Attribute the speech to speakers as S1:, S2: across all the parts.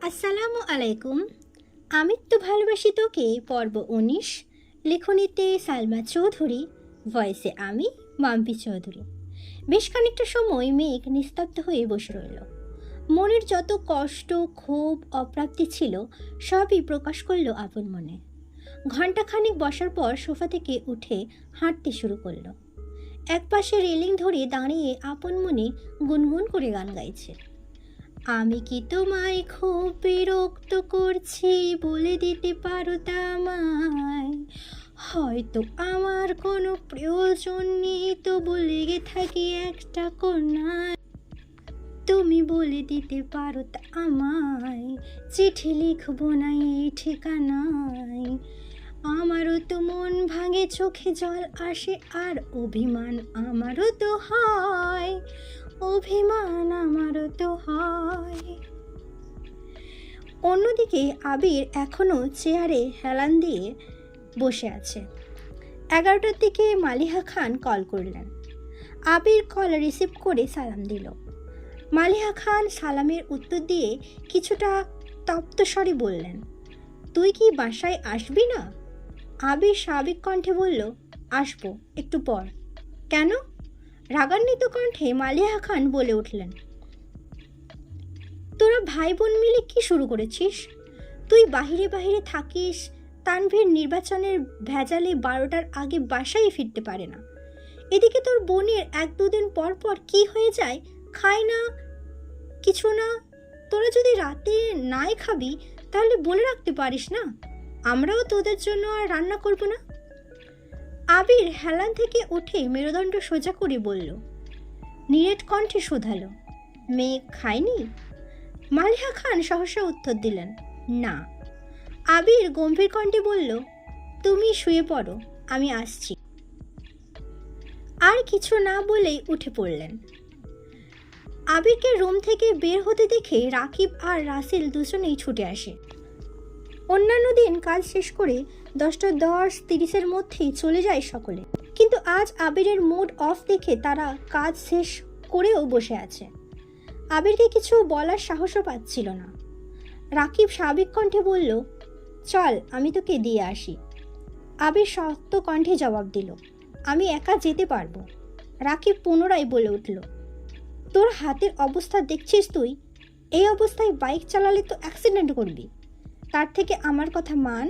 S1: আসসালামু আলাইকুম। আমি তো ভালোবাসি তোকে পর্ব ১৯। লেখনীতে সালমা চৌধুরী, ভয়েসে আমি মাম্পি চৌধুরী। বেশ খানিকটা সময় মেঘ নিস্তব্ধ হয়ে বসে রইল। মনের যত কষ্ট, ক্ষোভ, অপ্রাপ্তি ছিল সবই প্রকাশ করল আপন মনে। ঘণ্টাখানিক বসার পর সোফা থেকে উঠে হাঁটতে শুরু করলো। একপাশে রেলিং ধরে দাঁড়িয়ে আপন মনে গুনগুন করে গান গাইছে। আমি কি তোমায় খুব বিরক্ত করছি, বলে দিতে পারো তা আমায়? হয়তো আমার কোনো প্রয়োজন নেই, তবু লেগে থাকি একটা কোণায়। তুমি বলে দিতে পারো তা আমায়, চিঠি লিখবো না এই ঠিকানায়। আমারও তো মন ভাঙে, চোখে জল আসে, আর অভিমান আমারও তো হয়, অভিমান আমারও তো হয়। অন্যদিকে আবির এখনও চেয়ারে হেলান দিয়ে বসে আছে। 11টার দিকে মালিহা খান কল করলেন। আবির কল রিসিভ করে সালাম দিল। মালিহা খান সালামের উত্তর দিয়ে কিছুটা তপ্ত স্বরে বললেন, তুই কি বাসায় আসবি না? আবির স্বাভাবিক কণ্ঠে বলল, আসবো একটু পর। কেন? রাগান্বিত কণ্ঠে মালিহা খান বলে উঠলেন, তোরা ভাই বোন মিলে কি শুরু করেছিস? তুই বাহিরে বাহিরে থাকিস, তানভীর নির্বাচনের ভেজালে 12টার আগে বাসায় ফিরতে পারে না। এদিকে তোর বোনের 1-2 দিন পর পর কি হয়ে যায়, খায় না, কিছু না। তোরা যদি রাতে নাই খাবি তাহলে বলে রাখতে পারিস না, আমরাও তোদের জন্য আর রান্না করব না। আবির হেলান থেকে উঠে মেরুদণ্ড সোজা করে বলল, নিরেট কণ্ঠে শোধালো, মেয়ে খায়নি? মালিহা খান সহসা উত্তর দিলেন, না। আবির গম্ভীর কণ্ঠে বলল, তুমি শুয়ে পড়ো, আমি আসছি। আর কিছু না বলেই উঠে পড়লেন। আবিরকে রুম থেকে বের হতে দেখে রাকিব আর রাসেল দুজনেই ছুটে আসে। অন্যান্য দিন কাজ শেষ করে 10টা 10-30-এর মধ্যেই চলে যায় সকলে, কিন্তু আজ আবিরের মুড অফ দেখে তারা কাজ শেষ করেও বসে আছে। আবিরকে কিছু বলার সাহসও পাচ্ছিল না। রাকিব স্বাভাবিক কণ্ঠে বলল, চল আমি তোকে দিয়ে আসি। আবির শক্ত কণ্ঠে জবাব দিল, আমি একা যেতে পারবো। রাকিব পুনরায় বলে উঠল, তোর হাতের অবস্থা দেখছিস তুই? এই অবস্থায় বাইক চালালে তো অ্যাক্সিডেন্ট করবি। তার থেকে আমার কথা মান,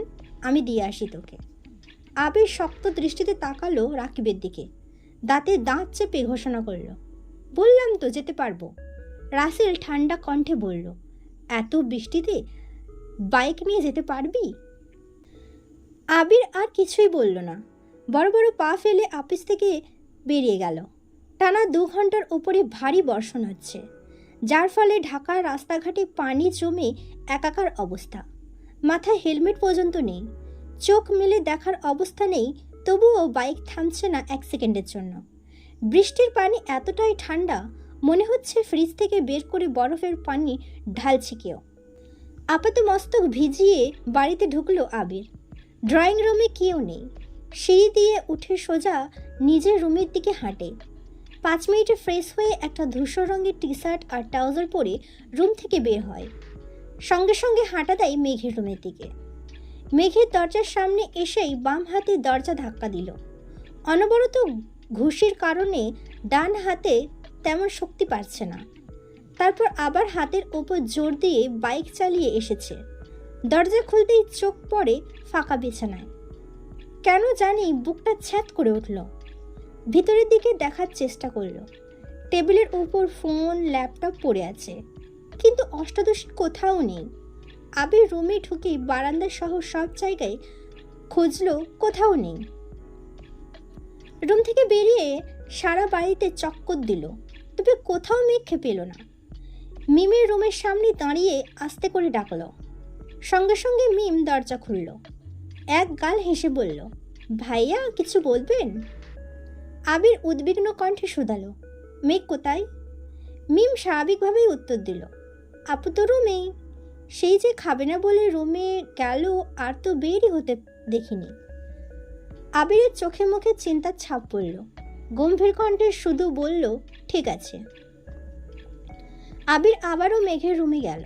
S1: আমি দিয়ে আসি তোকে। আবির শক্ত দৃষ্টিতে তাকালো রাকিবের দিকে, দাঁতে দাঁত চেপে ঘোষণা করল, বললাম তো যেতে পারবো। রাসেল ঠান্ডা কণ্ঠে বলল, এত বৃষ্টিতে বাইক নিয়ে যেতে পারবি? আবির আর কিছুই বলল না, বড় বড় পা ফেলে অফিস থেকে বেরিয়ে গেল। টানা 2 ঘন্টার উপরে ভারী বর্ষণ হচ্ছে, যার ফলে ঢাকার রাস্তাঘাটে পানি জমে একাকার অবস্থা। মাথায় হেলমেট পর্যন্ত নেই, চোখ মেলে দেখার অবস্থা নেই, তবুও বাইক থামছে না 1 সেকেন্ডের জন্য। বৃষ্টির পানি এতটাই ঠান্ডা, মনে হচ্ছে ফ্রিজ থেকে বের করে বরফের পানি ঢালছে কেউ। আপাত মস্তক ভিজিয়ে বাড়িতে ঢুকলো আবির। ড্রয়িং রুমে কেউ নেই। সিঁড়ি দিয়ে উঠে সোজা নিজের রুমের দিকে হাঁটে। 5 মিনিটে ফ্রেশ হয়ে একটা ধূসর রঙের টি শার্ট আর ট্রাউজার পরে রুম থেকে বের হয়। সঙ্গে সঙ্গে হাঁটা দেয় মেঘের রুমের দিকে। মেঘের দরজার সামনে এসেই বাম হাতে দরজা ধাক্কা দিল। অনবরত ঘুষির কারণে ডান হাতে তেমন শক্তি পাচ্ছে না। তারপর আবার হাতের ওপর জোর দিয়ে বাইক চালিয়ে এসেছে। দরজা খুলতেই চোখ পড়ে ফাঁকা বিছানায়। কেন জানি বুকটা ছ্যাঁত করে উঠল। ভিতরের দিকে দেখার চেষ্টা করলো। টেবিলের উপর ফোন, ল্যাপটপ পড়ে আছে, কিন্তু অষ্টাদশী কোথাও নেই। আবির রুমে ঢুকে বারান্দা সহ সব জায়গায় খুঁজলো, কোথাও নেই। রুম থেকে বেরিয়ে সারা বাড়িতে চক্কর দিল, তবে কোথাও মেঘকে পেল না। মিমের রুমের সামনে দাঁড়িয়ে আস্তে করে ডাকলো। সঙ্গে সঙ্গে মিম দরজা খুলল। এক গাল হেসে বলল, ভাইয়া কিছু বলবেন? আবির উদ্বিগ্ন কণ্ঠে শুধালো, মেঘ কোথায়? মিম স্বাভাবিকভাবেই উত্তর দিল, আপু তো রুমেই। সেই যে খাবে না বলে রুমে গেল, আর তো বেরই হতে দেখিনি। আবিরের চোখে মুখে চিন্তার ছাপ পড়ল। গম্ভীর কণ্ঠে শুধু বলল, ঠিক আছে। আবির আবারও মেঘের রুমে গেল।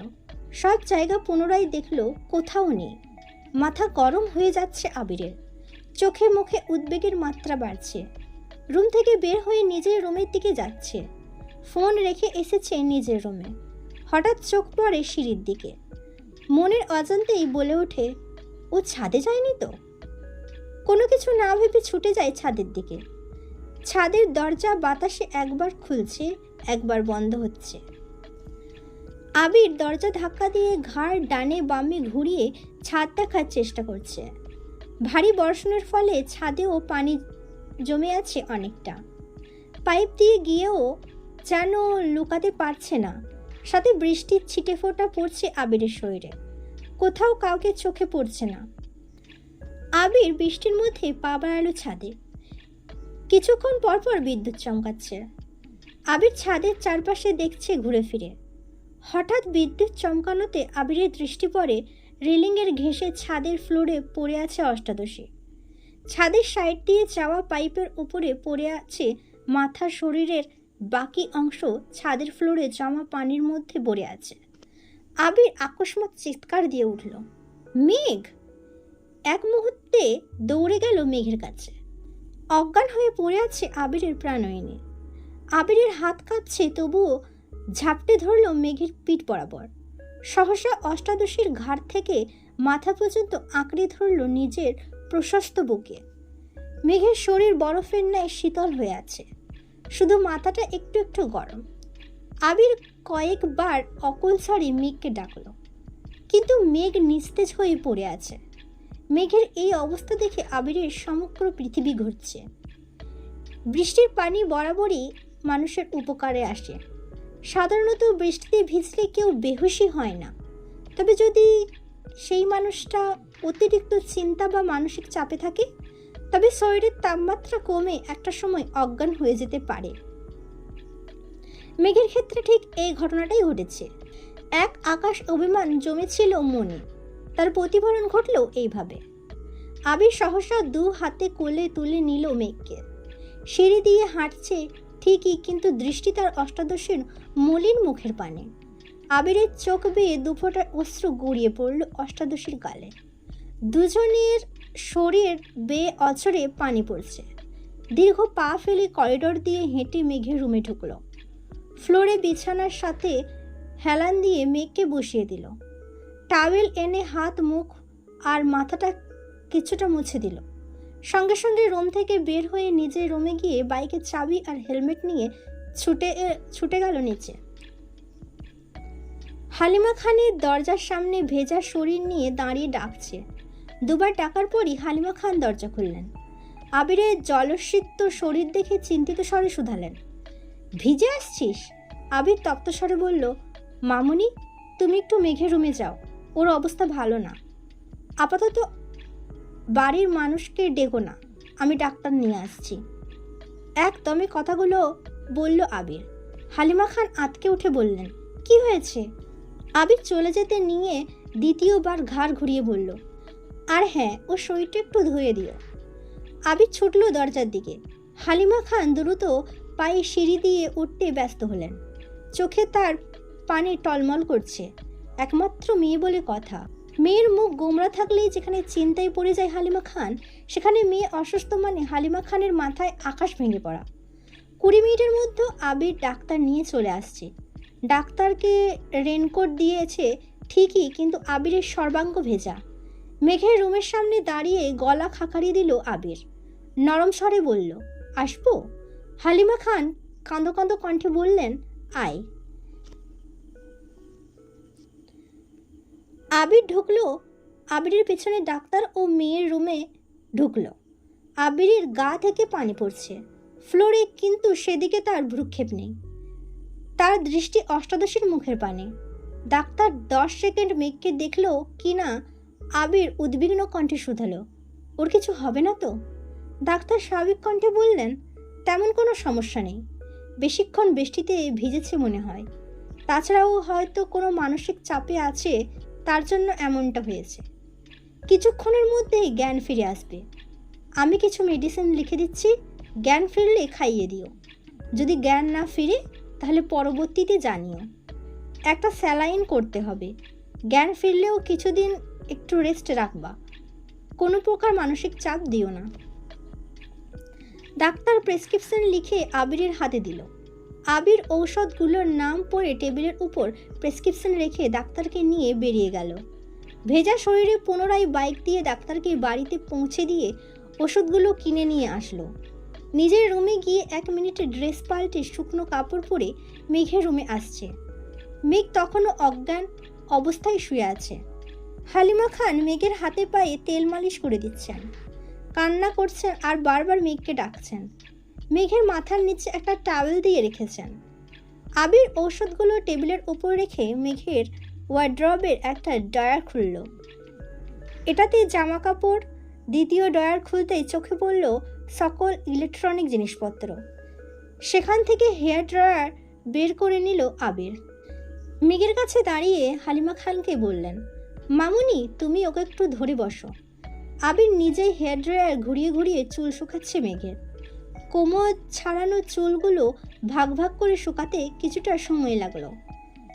S1: সব জায়গা পুনরায় দেখলো, কোথাও নেই। মাথা গরম হয়ে যাচ্ছে আবিরের, চোখে মুখে উদ্বেগের মাত্রা বাড়ছে। রুম থেকে বের হয়ে নিজের রুমের দিকে যাচ্ছে। ফোন রেখে এসেছে নিজের রুমে। হঠাৎ চোখ পড়ে সিঁড়ির দিকে। মনের অজান্তেই বলে ওঠে, ও ছাদে যায়নি তো? কোনো কিছু না ভেবে ছুটে যায় ছাদের দিকে। ছাদের দরজা বাতাসে একবার খুলছে, একবার বন্ধ হচ্ছে। আবির দরজা ধাক্কা দিয়ে ঘাড় ডানে বামে ঘুরিয়ে ছাদ দেখার চেষ্টা করছে। ভারী বর্ষণের ফলে ছাদেও পানি জমে আছে অনেকটা। পাইপ দিয়ে গিয়েও যেন লুকাতে পারছে না। সাথে বৃষ্টির ছিটে ফোঁটা পড়ছে আবিরের শরীরে। কোথাও কাউকে চোখে পড়ছে না। আবির বৃষ্টির মধ্যে পা বাড়ালো ছাদে। কিছুক্ষণ পরপর বিদ্যুৎ চমকাচ্ছে। আবির ছাদের চারপাশে দেখছে ঘুরে ফিরে। হঠাৎ বিদ্যুৎ চমকানোতে আবিরের দৃষ্টি পড়ে রেলিংয়ের ঘেঁষে ছাদের ফ্লোরে পড়ে আছে অষ্টাদশী। ছাদের সাইড দিয়ে যাওয়া পাইপের উপরে পড়ে আছে মাথা। শরীরের বাকি অংশ ছাদের ফ্লোরে জমা পানির মধ্যে পড়ে আছে। আবির আকস্মাৎ চিৎকার দিয়ে উঠল, মেঘ! এক মুহূর্তে দৌড়ে গেল মেঘের কাছে। অজ্ঞান হয়ে পড়ে আছে আবিরের প্রাণয়িনী। আবিরের হাত কাঁপছে, তবুও ঝাপটে ধরল মেঘের পিঠ বরাবর। সহসা অষ্টাদশীর ঘাড় থেকে মাথা পর্যন্ত আঁকড়ে ধরল নিজের প্রশস্ত বুকে। মেঘের শরীর বরফের ন্যায় শীতল হয়ে আছে, শুধু মাথাটা একটু একটু গরম। আবির কয়েকবার অকলসারে মেঘকে ডাকল, কিন্তু মেঘ নিস্তেজ হয়ে পড়ে আছে। মেঘের এই অবস্থা দেখে আবিরের সমগ্র পৃথিবী ঘুরছে। বৃষ্টির পানি বরাবরই মানুষের উপকারে আসে। সাধারণত বৃষ্টিতে ভিজলে কেউ বেহুশি হয় না, তবে যদি সেই মানুষটা অতিরিক্ত চিন্তা বা মানসিক চাপে থাকে, তবে শরীরের তাপমাত্রা কমে একটা সময় অজ্ঞান হয়ে যেতে পারে। মেঘের ক্ষেত্রে ঠিক এই ঘটনাটাই ঘটেছে। এক আকাশ অভিমান জমেছিল মনে, তার প্রতিফলন ঘটল এইভাবে। আবির সহসা দু হাতে কোলে তুলে নিল মেঘকে। সিঁড়ি দিয়ে হাঁটছে ঠিকই, কিন্তু দৃষ্টি তার অষ্টাদশীর মলিন মুখের পানে। আবিরের চোখ বেয়ে দুফোঁটা অশ্রু গড়িয়ে পড়ল অষ্টাদশীর গালে। দুজনের শরীর বেয়ে অঝরে পানি পড়ছে। দীর্ঘ পা ফেলে করিডোর দিয়ে হেঁটে মেঘের রুমে ঢুকল। ফ্লোরে বিছানার সাথে হেলান দিয়ে মেঘকে বসিয়ে দিল। টাওয়েল এনে হাত, মুখ আর মাথাটা কিছুটা মুছে দিল। সঙ্গে সঙ্গে রুম থেকে বের হয়ে নিজের রুমে গিয়ে বাইকের চাবি আর হেলমেট নিয়ে ছুটে গেল নিচে। হালিমা খানের দরজার সামনে ভেজা শরীর নিয়ে দাঁড়িয়ে ডাকছে। দুবার ডাকার পরই হালিমা খান দরজা খুললেন। আবিরের জলসিক্ত শরীর দেখে চিন্তিত স্বরে শুধালেন, ভিজে আসছিস? আবির তপ্ত স্বরে বলল, মামুনি, তুমি একটু মেঘের রুমে যাও, ওর অবস্থা ভালো না। আপাতত বাড়ির মানুষকে ডেকো না, আমি ডাক্তার নিয়ে আসছি। একদমে কথাগুলো বলল আবির। হালিমা খান আঁতকে উঠে বললেন, কি হয়েছে? আবির চলে যেতে নিয়ে দ্বিতীয়বার ঘাড় ঘুরিয়ে বলল, আর হ্যাঁ, ও শরীরটা একটু ধুয়ে দিও। আবির ছুটল দরজার দিকে। হালিমা খান দ্রুত পায়ে সিঁড়ি দিয়ে উঠতে ব্যস্ত হলেন। চোখে তার পানি টলমল করছে। একমাত্র মেয়ে বলে কথা। মেয়ের মুখ গোমরা থাকলেই যেখানে চিন্তায় পড়ে যায় হালিমা খান, সেখানে মেয়ে অসুস্থ মানে হালিমা খানের মাথায় আকাশ ভেঙে পড়া। 20 মিনিটের মধ্যে আবির ডাক্তার নিয়ে চলে আসছে। ডাক্তারকে রেনকোট দিয়েছে ঠিকই, কিন্তু আবিরের সর্বাঙ্গ ভেজা। মেঘের রুমের সামনে দাঁড়িয়ে গলা খাকারি দিল আবির। নরম স্বরে বলল, আসবো? হালিমা খান কাঁদো কাঁদো কণ্ঠে বললেন, আয়। আবির ঢুকলো। আবিরের পেছনে ডাক্তার ও মেয়ের রুমে ঢুকলো। আবিরের গা থেকে পানি পড়ছে ফ্লোরে, কিন্তু সেদিকে তার ভ্রুক্ষেপ নেই। তার দৃষ্টি অষ্টাদশীর মুখের পানে। ডাক্তার 10 সেকেন্ড মেঘকে দেখলো কিনা আবির উদ্বিগ্ন কণ্ঠে শুধালো, ওর কিছু হবে না তো? ডাক্তার স্বাভাবিক কণ্ঠে বললেন, তেমন কোনো সমস্যা নেই, বেশিক্ষণ বৃষ্টিতে ভিজেছে মনে হয়, তাছাড়াও হয়তো কোনো মানসিক চাপে আছে, তার জন্য এমনটা হয়েছে। কিছুক্ষণের মধ্যেই জ্ঞান ফিরে আসবে। আমি কিছু মেডিসিন লিখে দিচ্ছি, জ্ঞান ফিরলে খাইয়ে দিও। যদি জ্ঞান না ফিরে তাহলে পরবর্তীতে জানিও। একটা স্যালাইন করতে হবে, জ্ঞান ফিরলেও কিছুদিন একটু রেস্ট রাখবা, কোনো প্রকার মানসিক চাপ দিও না। ডাক্তার প্রেসক্রিপশন লিখে আবিরের হাতে দিল। আবির ঔষধগুলোর নাম পড়ে টেবিলের উপর প্রেসক্রিপশন রেখে ডাক্তারকে নিয়ে বেরিয়ে গেল। ভেজা শরীরে পুনরায় বাইক দিয়ে ডাক্তারকে বাড়িতে পৌঁছে দিয়ে ওষুধগুলো কিনে নিয়ে আসলো। নিজের রুমে গিয়ে 1 মিনিটে ড্রেস পাল্টে শুকনো কাপড় পরে মেঘের রুমে আসছে। মেঘ তখনও অজ্ঞান অবস্থায় শুয়ে আছে। হালিমা খান মেঘের হাতে পায়ে তেল মালিশ করে দিচ্ছেন, কান্না করছেন আর বারবার মেঘকে ডাকছেন। মেঘের মাথার নিচে একটা টাওয়েল দিয়ে রেখেছেন। আবির ঔষধগুলো টেবিলের উপর রেখে মেঘের ওয়ার্ড্রবের একটা ড্রয়ার খুলল। এটাতে জামা কাপড়। দ্বিতীয় ড্রয়ার খুলতেই চোখে পড়ল সকল ইলেকট্রনিক জিনিসপত্র। সেখান থেকে হেয়ার ড্রয়ার বের করে নিল আবির। মেঘের কাছে দাঁড়িয়ে হালিমা খানকে বললেন, মামুনি তুমি ওকে একটু ধরে বসো। আবির নিজেই হেয়ার ড্রয়ার ঘুরিয়ে ঘুরিয়ে চুল শুকাচ্ছে মেঘের। কোমর ছাড়ানো চুলগুলো ভাগ ভাগ করে শুকাতে কিছুটা সময় লাগলো।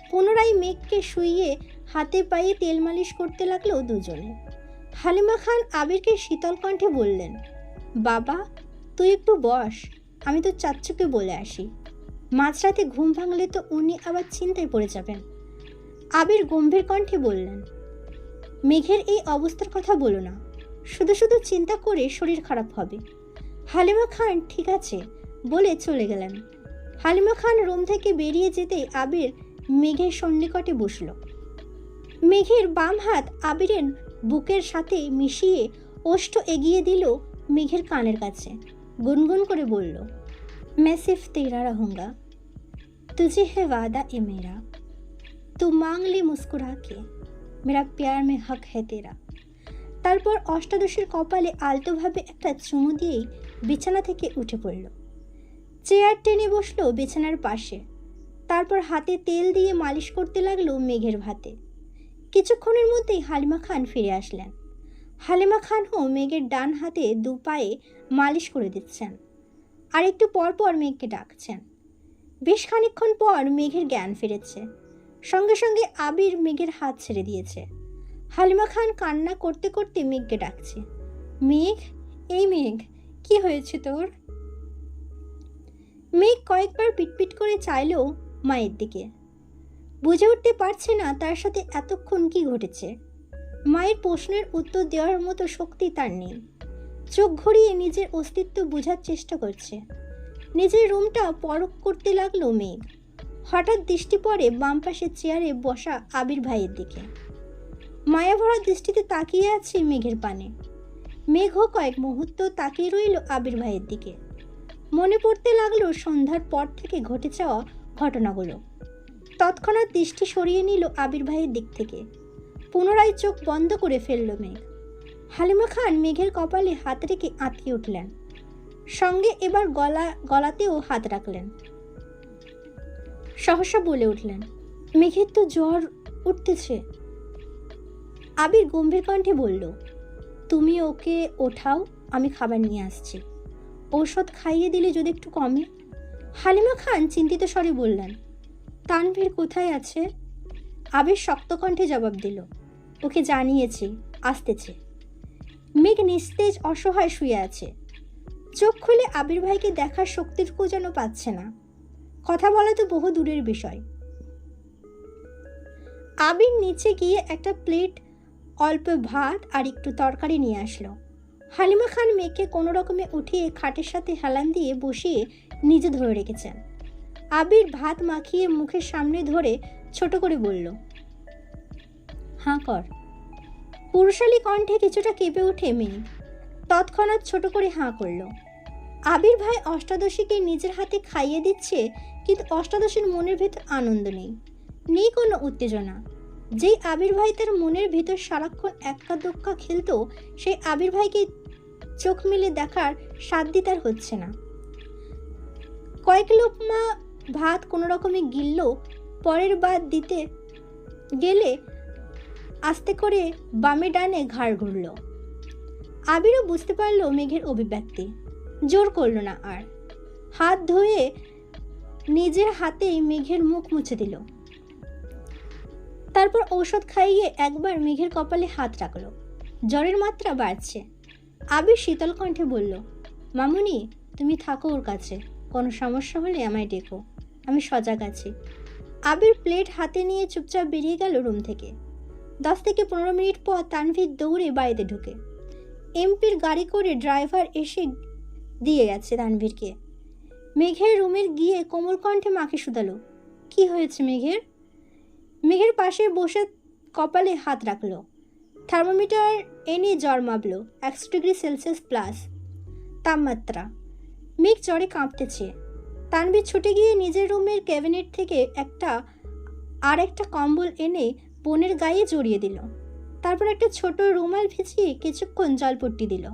S1: পুনরায় মেঘকে শুইয়ে হাতে পায়ে তেল মালিশ করতে লাগলো দুজনে। হালিমা খান আবিরকে শীতল কণ্ঠে বললেন, বাবা তুই একটু বস, আমি তো চাচ্চুকে বলে আসি। মাঝরাতে ঘুম ভাঙলে তো উনি আবার চিন্তায় পড়ে যাবেন। আবির গম্ভীর কণ্ঠে বললেন, মেঘের এই অবস্থার কথা বলো না, শুধু শুধু চিন্তা করে শরীর খারাপ হবে। হালিমা খান ঠিক আছে বলে চলে গেলেন। হালিমা খান রুম থেকে বেরিয়ে যেতেই আবির মেঘের সন্নিকটে বসল। মেঘের বাম হাত আবিরের বুকের সাথে মিশিয়ে ওষ্ঠ এগিয়ে দিল মেঘের কানের কাছে। গুনগুন করে বলল, मैं सिर्फ तेरा रहूंगा, तुझे है वादा ए मेरा, तू मांग ले मुस्कुरा के, मेरा प्यार में हक है तेरा। তারপর অষ্টাদশীর কপালে আলতোভাবে একটা চুমু দিয়েই বিছানা থেকে উঠে পড়ল। চেয়ার টেনে বসলো বিছানার পাশে। তারপর হাতে তেল দিয়ে মালিশ করতে লাগলো মেঘের ভাতে। কিছুক্ষণের মধ্যেই হালিমা খান ফিরে আসলেন। হালিমা খানও মেঘের ডান হাতে দু পায়ে মালিশ করে দিচ্ছেন আর একটু পর পর মেঘকে ডাকছেন। বেশ খানিকক্ষণ পর মেঘের জ্ঞান ফিরেছে। সঙ্গে সঙ্গে আবির মেঘের হাত ছেড়ে দিয়েছে। হালিমা খান কান্না করতে করতে মেঘকে ডাকছে, মেঘ, এই মেঘ, কি হয়েছে তোর? মেঘ কয়েকবার পিটপিট করে চাইলো মায়ের দিকে। বুঝে উঠতে পারছে না তার সাথে এতক্ষণ কি ঘটেছে। মায়ের প্রশ্নের উত্তর দেওয়ার মতো শক্তি তার নেই। চোখ ঘুরিয়ে নিজের অস্তিত্ব বোঝার চেষ্টা করছে। নিজের রুমটা পরখ করতে লাগলো মেঘ। হঠাৎ দৃষ্টি পড়ে বাম পাশের চেয়ারে বসা আবির ভাইয়ের দিকে। মায়াভরা দৃষ্টিতে তাকিয়ে আছে মেঘের পানে। মেঘও কয়েক মুহূর্ত তাকিয়ে রইল আবির ভাইয়ের দিকে। মনে পড়তে লাগলো সন্ধ্যার পর থেকে ঘটে যাওয়া ঘটনাগুলো। তৎক্ষণাৎ দৃষ্টি সরিয়ে নিল আবির ভাইয়ের দিক থেকে। পুনরায় চোখ বন্ধ করে ফেলল মেঘ। হালিমা খান মেঘের কপালে হাত রেখে আঁতকে উঠলেন। সঙ্গে এবার গলাতেও হাত রাখলেন। সহসা বলে উঠলেন, মেঘের তো জ্বর উঠতেছে। আবির গম্ভীর কণ্ঠে বলল, তুমি ওকে ওঠাও, আমি খাবার নিয়ে আসছি। ঔষধ খাইয়ে দিলে যদি একটু কমে। হালিমা খান চিন্তিত স্বরে বললেন, তানভীর কোথায় আছে? আবির শক্ত কণ্ঠে জবাব দিল, ওকে জানিয়েছি, আসতেছে। মেঘ নিস্তেজ অসহায় শুয়ে আছে। চোখ খুলে আবির ভাইকে দেখার শক্তিটুকু যেন পাচ্ছে না। কথা বলা তো বহু দূরের বিষয়। আবির নিচে গিয়ে একটা প্লেট অল্প ভাত আর একটু তরকারি নিয়ে আসলো। হালিমা খান মেঘকে কোনো রকমে উঠিয়ে খাটের সাথে হেলান দিয়ে বসিয়ে নিজে ধরে রেখেছেন। আবির ভাত মাখিয়ে মুখের সামনে ধরে ছোট করে বলল, হাঁ কর। পুরুষালী কণ্ঠে কিছুটা কেঁপে ওঠে মেঘ। তৎক্ষণাৎ ছোট করে হাঁ করল। আবির ভাই অষ্টাদশীকে নিজের হাতে খাইয়ে দিচ্ছে, কিন্তু অষ্টাদশীর মনের ভেতর আনন্দ নেই, নেই কোনো উত্তেজনা। যেই আবির ভাই তার মনের ভেতর সারাক্ষণ এক্কা দোক্কা খেলতো, সেই আবির ভাইকে চোখ মিলে দেখার সাধ্য তার হচ্ছে না। কয়েক লোকমা ভাত কোনো রকমে গিলল। পরের বার দিতে গেলে আস্তে করে বামে ডানে ঘাড় ঘুরল। আবিরও বুঝতে পারলো মেঘের অভিব্যক্তি। জোর করল না আর। হাত ধুয়ে নিজের হাতেই মেঘের মুখ মুছে দিল। তারপর ঔষধ খাইয়ে একবার মেঘের কপালে হাত রাখলো। জ্বরের মাত্রা বাড়ছে। আবির শীতল কণ্ঠে বলল, মামুনি তুমি থাকো ওর কাছে, কোনো সমস্যা হলে আমায় ডেকো, আমি সজাগ আছি। আবির প্লেট হাতে নিয়ে চুপচাপ বেরিয়ে গেল রুম থেকে। 10 থেকে 15 মিনিট পর তানভীর দৌড়ে বাড়িতে ঢুকে। এমপির গাড়ি করে ড্রাইভার এসে দিয়ে গেছে তানভীরকে। মেঘের রুমে গিয়ে কোমল কণ্ঠে মাকে শুধালো, কি হয়েছে মেঘের? মেঘের পাশে বসে কপালে হাত রাখলো। থার্মোমিটার এনে জ্বর মাপলো, 100 ডিগ্রি সেলসিয়াস প্লাস তাপমাত্রা। মেঘ জ্বরে কাঁপতেছে। তানভীর ছুটে গিয়ে নিজের রুমের ক্যাবিনেট থেকে একটা কম্বল এনে বোনের গায়ে জড়িয়ে দিল। তারপর একটা ছোট রুমাল ভিজিয়ে কিছুক্ষণ জলপট্টি দিল।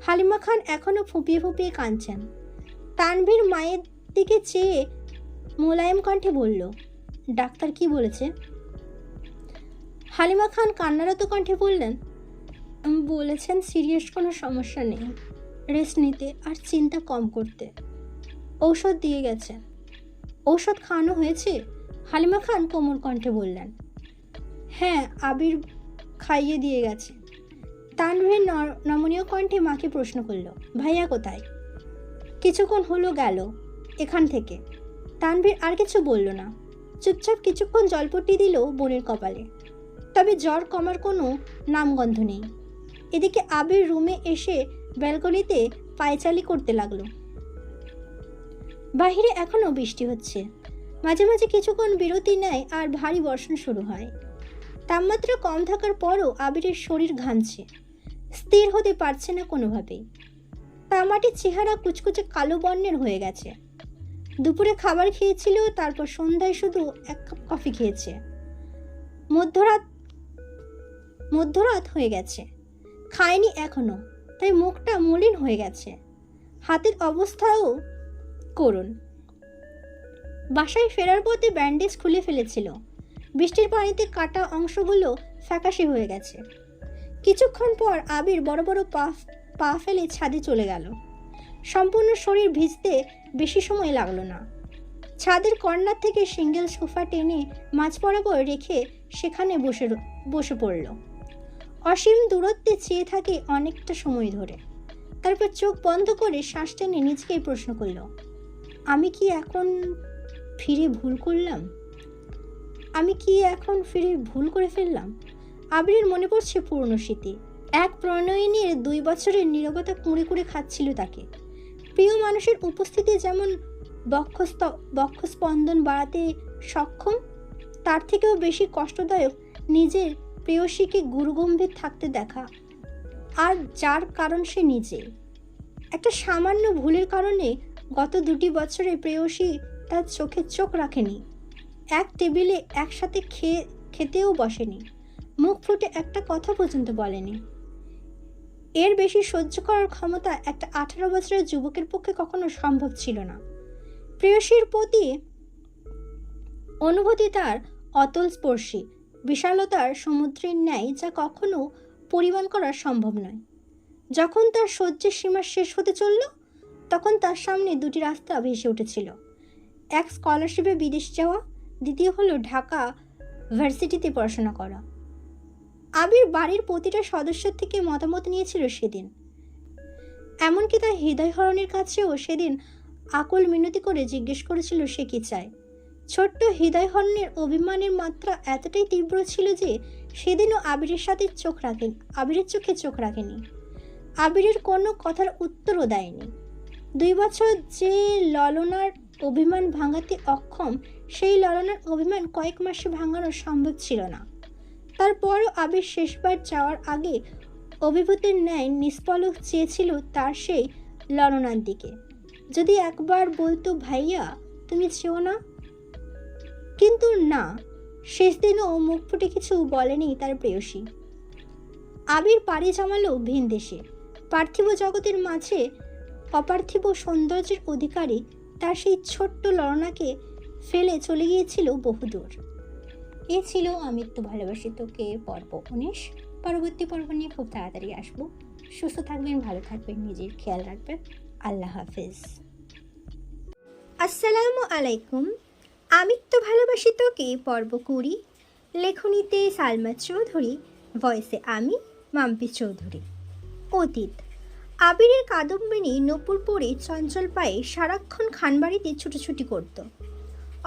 S1: হালিমা খান এখনো ফুঁপিয়ে ফুঁপিয়ে কাঁদছেন। তানভীর মায়ের দিকে চেয়ে মোলায়েম কণ্ঠে বলল, ডাক্তার কি বলেছে? হালিমা খান কান্নারত কণ্ঠে বললেন, বলেছেন সিরিয়াস কোনো সমস্যা নেই, রেস্ট নিতে আর চিন্তা কম করতে। ঔষধ দিয়ে গেছেন। ঔষধ খাওয়ানো হয়েছে? হালিমা খান কোমল কণ্ঠে বললেন, হ্যাঁ আবির খাইয়ে দিয়ে গেছে। তানভীর নমনীয় কণ্ঠে মাকে প্রশ্ন করল, ভাইয়া কোথায়? কিছুক্ষণ হলো গেল এখান থেকে। তানভীর আর কিছু বলল না, চুপচাপ কিছুক্ষণ জলপট্টি দিল বোনের কপালে। তবে জ্বর কমার কোনো নামগন্ধ নেই। এদিকে আবির রুমে এসে ব্যালকনিতে পায়চালি করতে লাগলো। বাহিরে এখনো বৃষ্টি হচ্ছে। মাঝে মাঝে কিছুক্ষণ বিরতি নেয় আর ভারী বর্ষণ শুরু হয়। তাপমাত্রা কম থাকার পরও আবিরের শরীর ঘামছে, স্থির হতে পারছে না কোনোভাবেই। তামাটির চেহারা কুচকুচে কালো বর্ণের হয়ে গেছে। দুপুরে খাবার খেয়েছিল, তারপর সন্ধ্যায় শুধু 1 কাপ কফি খেয়েছে। মধ্যরাত হয়ে গেছে, খায়নি এখনো, তাই মুখটা মলিন হয়ে গেছে। হাতের অবস্থাও করুণ। বাসায় ফেরার পথে ব্যান্ডেজ খুলে ফেলেছিল। বৃষ্টির পানিতে কাটা অংশগুলো ফ্যাকাশে হয়ে গেছে। কিছুক্ষণ পর আবির বড় বড় পা ফেলে ছাদে চলে গেল। সম্পূর্ণ শরীর ভিজতে বেশি সময় লাগলো না। ছাদের কর্নার থেকে সিঙ্গেল সোফা টেনে মাঝ বরাবর রেখে সেখানে বসে পড়ল। অসীম দূরত্বে চেয়ে থাকে অনেকটা সময় ধরে। তারপর চোখ বন্ধ করে শ্বাস টেনে নিজেকেই প্রশ্ন করল, আমি কি এখন ফিরে ভুল করলাম? আমি কি এখন ফিরে ভুল করে ফেললাম? আবিরের মনে পড়ছে পুরনো স্মৃতি। এক প্রণয়িনীর 2 বছরের নীরবতা কুঁড়ে কুঁড়ে খাচ্ছিল তাকে। প্রিয় মানুষের উপস্থিতি যেমন বক্ষস্পন্দন বাড়াতে সক্ষম, তার থেকেও বেশি কষ্টদায়ক নিজের প্রেয়সীকে গুরুগম্ভীর থাকতে দেখা, আর যার কারণ সে নিজে। একটা সামান্য ভুলের কারণে গত 2 বছরে প্রেয়সী তার চোখে চোখ রাখেনি, এক টেবিলে একসাথে খেতেও বসেনি, মুখ ফুটে একটা কথা পর্যন্ত বলেনি। এর বেশি সহ্য করার ক্ষমতা একটা 18 বছরের যুবকের পক্ষে কখনো সম্ভব ছিল না। প্রেয়সীর প্রতি অনুভূতি তার অতল স্পর্শী, বিশালতার সমুদ্রের ন্যায়, যা কখনো পরিমাণ করা সম্ভব নয়। যখন তার সহ্যের সীমা শেষ হতে চলল, তখন তার সামনে 2টি রাস্তা ভেসে উঠেছিল। এক স্কলারশিপে বিদেশ যাওয়া, দ্বিতীয় হলো ঢাকা ভার্সিটিতে পড়াশোনা করা। আবির বাড়ির প্রতিটা সদস্যের থেকে মতামত নিয়েছিল সেদিন। এমনকি তার হৃদয়হরণের কাছেও সেদিন আকুল মিনতি করে জিজ্ঞেস করেছিল সে কি চায়। ছোট্ট হৃদয়হরণের অভিমানের মাত্রা এতটাই তীব্র ছিল যে সেদিনও আবিরের চোখে চোখ রাখেনি। আবিরের কোনো কথার উত্তরও দেয়নি। 2 বছর যে ললনার অভিমান ভাঙাতে অক্ষম, সেই ললনার অভিমান কয়েক মাসে ভাঙানো সম্ভব ছিল না। তারপরও আবির শেষবার যাওয়ার আগে অভিভূতের ন্যায় নিষ্পলক চেয়েছিল তার সেই ললনার দিকে। যদি একবার বলতো, ভাইয়া তুমি চেও না। কিন্তু না, শেষ দিনও মুখ ফুটে কিছু বলেনি তার প্রেয়সী। আবির পাড়ি জমালো ভিন দেশে। পার্থিব জগতের মাঝে অপার্থিব সৌন্দর্যের অধিকারী তার সেই ছোট্ট ললনাকে ফেলে চলে গিয়েছিল বহুদূর। এ ছিল আমি তো ভালোবাসি তোকে পর্ব 19। পরবর্তী পর্ব নিয়ে খুব তাড়াতাড়ি আসবো। সুস্থ থাকবেন, ভালো থাকবেন, নিজের খেয়াল রাখবেন। আল্লাহ হাফেজ। আসসালামু আলাইকুম। আমি তো ভালোবাসি তোকে পর্ব 20। লেখনীতে সালমা চৌধুরী, ভয়েসে আমি মাম্পি চৌধুরী। অতীত। আবিরের কাদম্বিনী নূপুর পরে চঞ্চল পায়ে সারাক্ষণ খানবাড়িতে ছুটোছুটি করত,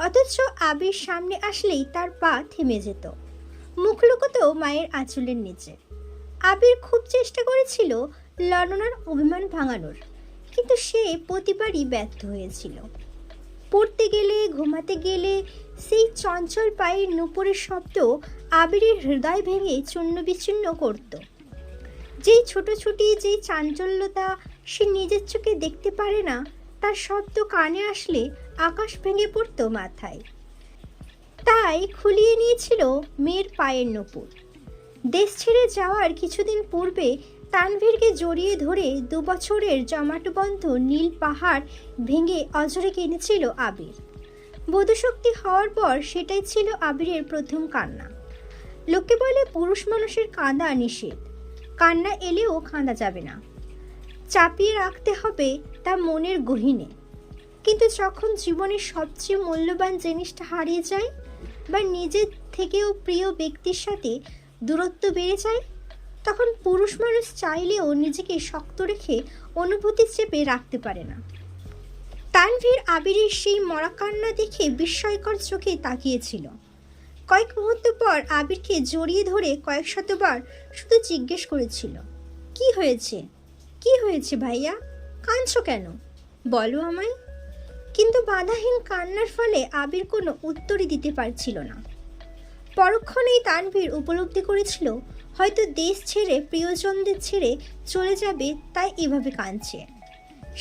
S1: অথচ আবির সামনে আসলেই তার পা থেমে যেত, মুখ লুকোত মায়ের আঁচলের নিচে। আবির খুব চেষ্টা করেছিল ললনার অভিমান ভাঙানোর, কিন্তু সে প্রতিবারই ব্যর্থ হয়েছিল। পড়তে গেলে, ঘুমাতে গেলে সেই চঞ্চল পায়ের নূপুরের শব্দ আবিরের হৃদয় ভেঙে চূর্ণ বিচ্ছিন্ন করত। যেই ছুটোছুটি, যেই চাঞ্চল্যতা সে নিজের চোখে দেখতে পারে না, তার শব্দ কানে আসলে আকাশ ভেঙে পড়ত মাথায়। তাই খুলিয়ে নিয়েছিল মেয়ের পায়ের নূপুর। দেশ ছেড়ে যাওয়ার কিছুদিন পূর্বে তানভীরকে জড়িয়ে ধরে 2 বছরের জমাটবন্ধ নীল পাহাড় ভেঙে অঝরে কিনেছিল আবির। বোধশক্তি হওয়ার পর সেটাই ছিল আবিরের প্রথম কান্না। লোকে বলে পুরুষ মানুষের কাঁদা নিষেধ, কান্না এলেও কাঁদা যাবে না, চাপিয়ে রাখতে হবে তা মনের গহীনে। কিন্তু যখন জীবনের সবচেয়ে মূল্যবান জিনিসটা হারিয়ে যায়, বা নিজের থেকেও প্রিয় ব্যক্তির সাথে দূরত্ব বেড়ে যায়, তখন পুরুষ মানুষ চাইলেও নিজেকে শক্ত রেখে অনুভূতি চেপে রাখতে পারে না। তানভীর আবিরের সেই মরা কান্না দেখে বিস্ময়কর চোখে তাকিয়েছিল। কয়েক মুহূর্ত পর আবিরকে জড়িয়ে ধরে কয়েক শতবার শুধু জিজ্ঞেস করেছিল, কি হয়েছে, কি হয়েছে ভাইয়া, কাঁদছো কেন, বলো আমায়। কিন্তু বাধাহীন কান্নার ফলে আবির কোনো উত্তরই দিতে পারছিল না। পরক্ষণেই তানভীর উপলব্ধি করেছিল হয়তো দেশ ছেড়ে, প্রিয়জনদের ছেড়ে চলে যাবে, তাই এভাবে কাঁদছে।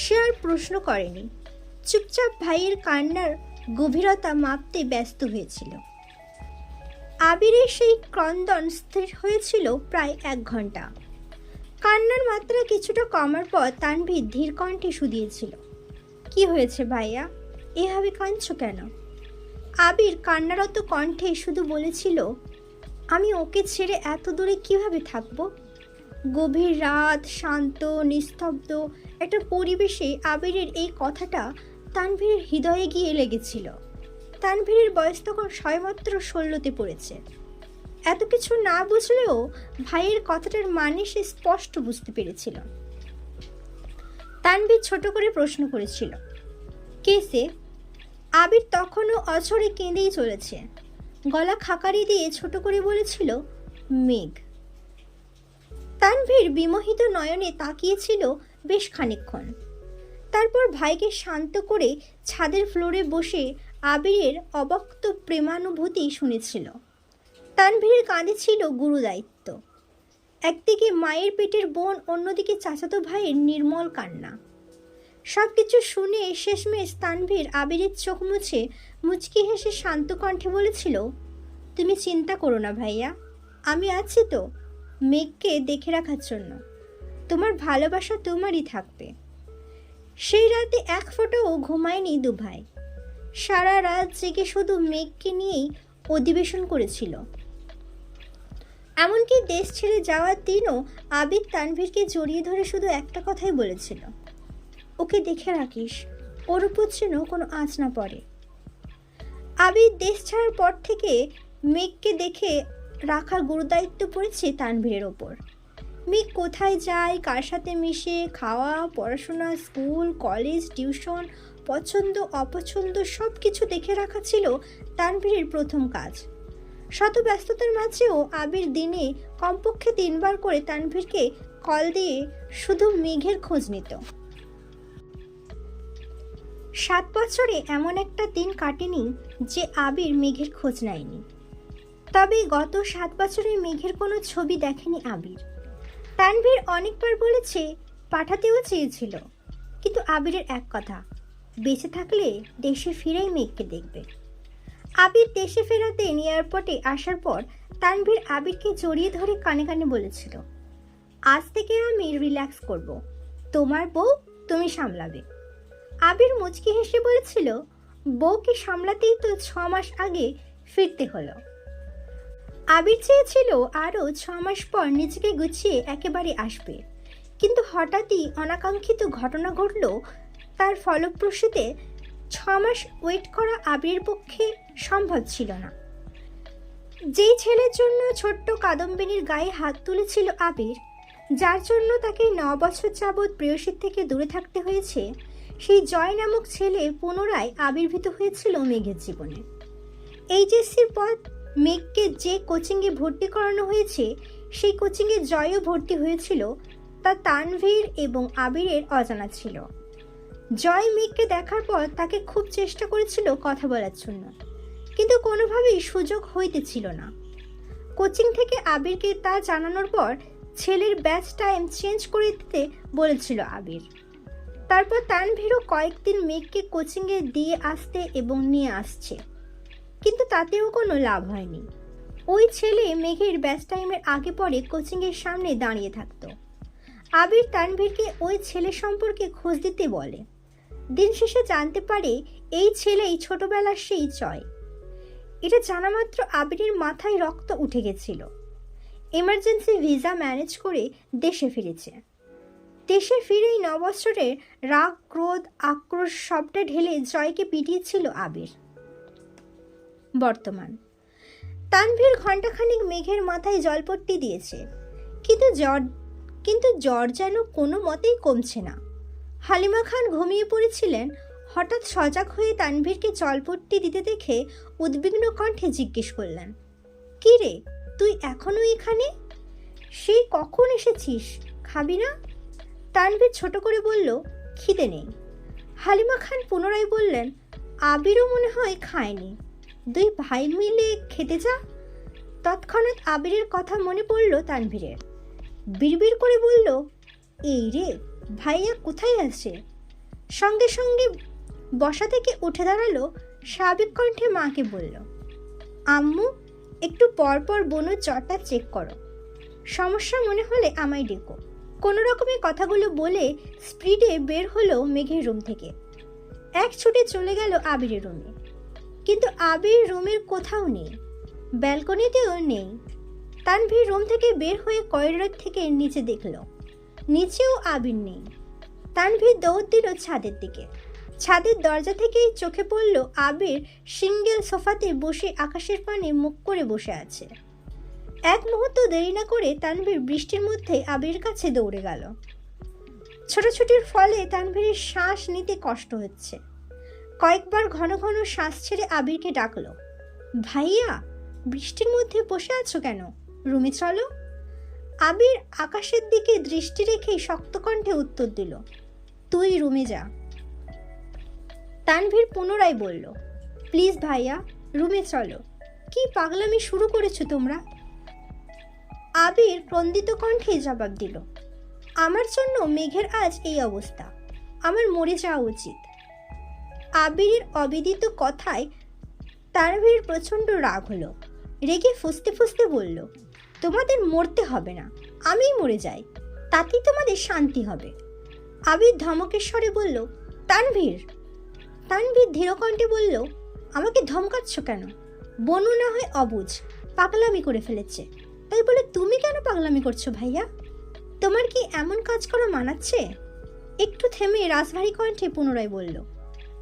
S1: সে আর প্রশ্ন করেনি, চুপচাপ ভাইয়ের কান্নার গভীরতা মাপতে ব্যস্ত হয়েছিল। আবিরের সেই ক্রন্দন স্থির হয়েছিল প্রায় 1 ঘন্টা। কান্নার মাত্রা কিছুটা কমার পর তানভীর ধীর কণ্ঠে শুধিয়েছিল, কি হয়েছে ভাইয়া, এভাবে কাঁদছো কেন? আবির কান্নারত কণ্ঠে শুধু বলেছিল, আমি ওকে ছেড়ে এত দূরে কিভাবে থাকবো। গভীর রাত, শান্ত নিস্তব্ধ একটা পরিবেশে আবিরের এই কথাটা তানভীরের হৃদয়ে গিয়ে লেগেছিল। তানভীরের বয়স তখন সবেমাত্র 16তে পড়েছে। এত কিছু না বুঝলেও ভাইয়ের কথাটার মানে সে স্পষ্ট বুঝতে পেরেছিল। তানভীর ছোট করে প্রশ্ন করেছিল, কে সে? আবির তখনও অঝরে কেঁদেই চলেছে। গলা খাকারি দিয়ে ছোট করে বলেছিল, মেঘ। তানভীর বিমোহিত নয়নে তাকিয়েছিল বেশ খানিকক্ষণ। তারপর ভাইকে শান্ত করে ছাদের ফ্লোরে বসে আবিরের অব্যক্ত প্রেমানুভূতি শুনেছিল। তানভীরের কাঁধে ছিল গুরুদায়িত্ব। একদিকে মায়ের পেটের বোন, অন্যদিকে চাচাতো ভাইয়ের নির্মল কান্না। সবকিছু শুনে শেষমেশ তানভীর আবিরের চোখ মুছে মুচকি হেসে শান্ত কণ্ঠে বলেছিল, তুমি চিন্তা করো না ভাইয়া, আমি আছি তো মেঘকে দেখে রাখার জন্য। তোমার ভালোবাসা তোমারই থাকবে। সেই রাতে 1 ফোঁটাও ঘুমায়নি 2 ভাই। সারা রাত জেগে শুধু মেঘকে নিয়েই অধিবেশন করেছিল। এমনকি দেশ ছেড়ে যাওয়ার দিনও আবির তানভীরকে জড়িয়ে ধরে শুধু একটা কথাই বলেছিল, ওকে দেখে রাখিস, ওর উপর যেন কোনো আঁচ না পড়ে। আবির দেশ ছাড়ার পর থেকে মেঘকে দেখে রাখার গুরুদায়িত্ব পড়েছে তানভীরের ওপর। মেঘ কোথায় যায়, কার সাথে মিশে, খাওয়া, পড়াশোনা, স্কুল, কলেজ, টিউশন, পছন্দ অপছন্দ সব কিছু দেখে রাখা ছিল তানভীরের প্রথম কাজ। শত ব্যস্ততার মাঝেও আবির দিনে কমপক্ষে 3 বার করে তানভীরকে কল দিয়ে শুধু মেঘের খোঁজ নিত। 7 বছরে এমন একটা দিন কাটেনি যে আবির মেঘের খোঁজ নেয়নি। তবে গত 7 বছরে মেঘের কোনো ছবি দেখেনি আবির। তানভীর অনেকবার বলেছে, পাঠাতেও চেয়েছিল, কিন্তু আবিরের এক কথা, বেঁচে থাকলে দেশে ফিরেই মেঘকে দেখবে। আবির দেশে ফেরাতে এয়ারপোর্টে আসার পর তানভীর আবিরকে জড়িয়ে ধরে কানে কানে বলেছিল, আজ থেকে আমি রিল্যাক্স করব, তোমার বউ তুমি সামলাবে। আবির মুচকি হেসে বলেছিল, বউকে সামলাতেই তো 6 মাস আগে ফিরতে হলো। আবির চেয়েছিল আরও 6 মাস পর নিজেকে গুছিয়ে একেবারে আসবে, কিন্তু হঠাৎই অনাকাঙ্ক্ষিত ঘটনা ঘটল। তার ফলপ্রসূতে 6 মাস ওয়েট করা আবিরের পক্ষে সম্ভব ছিল না। যেই ছেলের জন্য ছোট্ট কাদম্বিনীর গায়ে হাত তুলেছিল আবির, যার জন্য তাকে 9 বছর যাবৎ প্রেয়সীর থেকে দূরে থাকতে হয়েছে, সেই জয় নামক ছেলে পুনরায় আবির্ভূত হয়েছিল মেঘের জীবনে। এইচএসসির পর মেঘকে যে কোচিংয়ে ভর্তি করানো হয়েছে, সেই কোচিংয়ে জয়ও ভর্তি হয়েছিল, তা তানভীর এবং আবিরের অজানা ছিল। জয় মেঘকে দেখার পর তাকে খুব চেষ্টা করেছিল কথা বলার জন্য, কিন্তু কোনোভাবেই সুযোগ হইতেছিল না। কোচিং থেকে আবিরকে তা জানানোর পর ছেলের ব্যাচ টাইম চেঞ্জ করে দিতে বলেছিল আবির। তারপর তানভীরও কয়েকদিন মেঘকে কোচিংয়ে দিয়ে আসতে এবং নিয়ে আসছে, কিন্তু তাতেও কোনো লাভ হয়নি। ওই ছেলে মেঘের ব্যাচ টাইমের আগে পরে কোচিংয়ের সামনে দাঁড়িয়ে থাকতো। আবির তানভীরকে ওই ছেলে সম্পর্কে খোঁজ দিতে বলে। দিন শেষে জানতে পারে এই ছেলেই ছোটবেলার সেই জয়। এটা জানা মাত্র আবিরের মাথায় রক্ত উঠে গেছিল। এমার্জেন্সি ভিসা ম্যানেজ করে দেশে ফিরেছে। দেশে ফিরেই 9 বছরের রাগ, ক্রোধ, আক্রোশ সবটা ঢেলে জয়কে পিটিয়েছিল আবির। বর্তমান তানভীর ঘণ্টাখানিক মেঘের মাথায় জলপট্টি দিয়েছে, কিন্তু জ্বর যেন কোনো মতেই কমছে না। হালিমা খান ঘুমিয়ে পড়েছিলেন। হঠাৎ সজাগ হয়ে তানভীরকে জলপট্টি দিতে দেখে উদ্বিগ্ন কণ্ঠে জিজ্ঞেস করলেন, কি রে, তুই এখনো এখানে? সেই কখন এসেছিস, খাবি না? তানভীর ছোট করে বলল, খিদে নেই। হালিমা খান পুনরায় বললেন, আবিরও মনে হয় খায়নি, 2 ভাই মিলে খেতে যা। তৎক্ষণাৎ আবিরের কথা মনে পড়ল তানভীরের। বিড়বিড় করে বলল, এই রে, ভাইয়া কোথায় আছে? সঙ্গে সঙ্গে বসা থেকে উঠে দাঁড়ালো, স্বাভাবিক কণ্ঠে মাকে বলল, আম্মু, একটু পরপর বনুর জ্বরটা চেক করো, সমস্যা মনে হলে আমায় ডেকো। কোনো রকমের কথাগুলো বলে স্পিডে বের হলো মেঘের রুম থেকে। এক ছুটে চলে গেল আবিরের রুমে, কিন্তু আবির রুমের কোথাও নেই, ব্যালকনিতেও নেই। তানভীর রুম থেকে বের হয়ে করিডোর থেকে নিচে দেখল, নিচেও আবির নেই। তানভীর দৌড় দিল ছাদের দিকে। ছাদের দরজা থেকেই চোখে পড়ল আবির সিঙ্গেল সোফাতে বসে আকাশের পানে মুখ করে বসে আছে। এক মুহূর্ত দেরি না করে তানভীর বৃষ্টির মধ্যে আবিরের কাছে দৌড়ে গেল। ছোটাছুটির ফলে তানভীরের শ্বাস নিতে কষ্ট হচ্ছে। কয়েকবার ঘন ঘন শ্বাস ছেড়ে আবিরকে ডাকলো, ভাইয়া, বৃষ্টির মধ্যে বসে আছো কেন, রুমে চলো। আবির আকাশের দিকে দৃষ্টি রেখেই শক্ত কণ্ঠে উত্তর দিল, তুই রুমে যা। তানভীর পুনরায় বলল, প্লিজ ভাইয়া, রুমে চলো, কি পাগলামি শুরু করেছো তোমরা? আবির ক্রন্দিত কণ্ঠে জবাব দিল, আমার জন্য মেঘের আজ এই অবস্থা, আমার মরে যাওয়া উচিত। আবিরের অবিদিত কথায় তানভীর প্রচণ্ড রাগ হলো। রেগে ফুঁসতে ফুঁসতে বলল, তোমাদের মরতে হবে না, আমিই মরে যাই, তাতেই তোমাদের শান্তি হবে। আবির ধমকের স্বরে বলল, তানভীর। তানভীর ধীরকণ্ঠে বলল, আমাকে ধমকাচ্ছ কেন? বনু না হয় অবুঝ, পাগলামি করে ফেলেছে, তাই বলে তুমি কেন পাগলামি করছো ভাইয়া? তোমার কি এমন কাজ করা মানাচ্ছে? একটু থেমে রাজভারী কণ্ঠে পুনরায় বলল,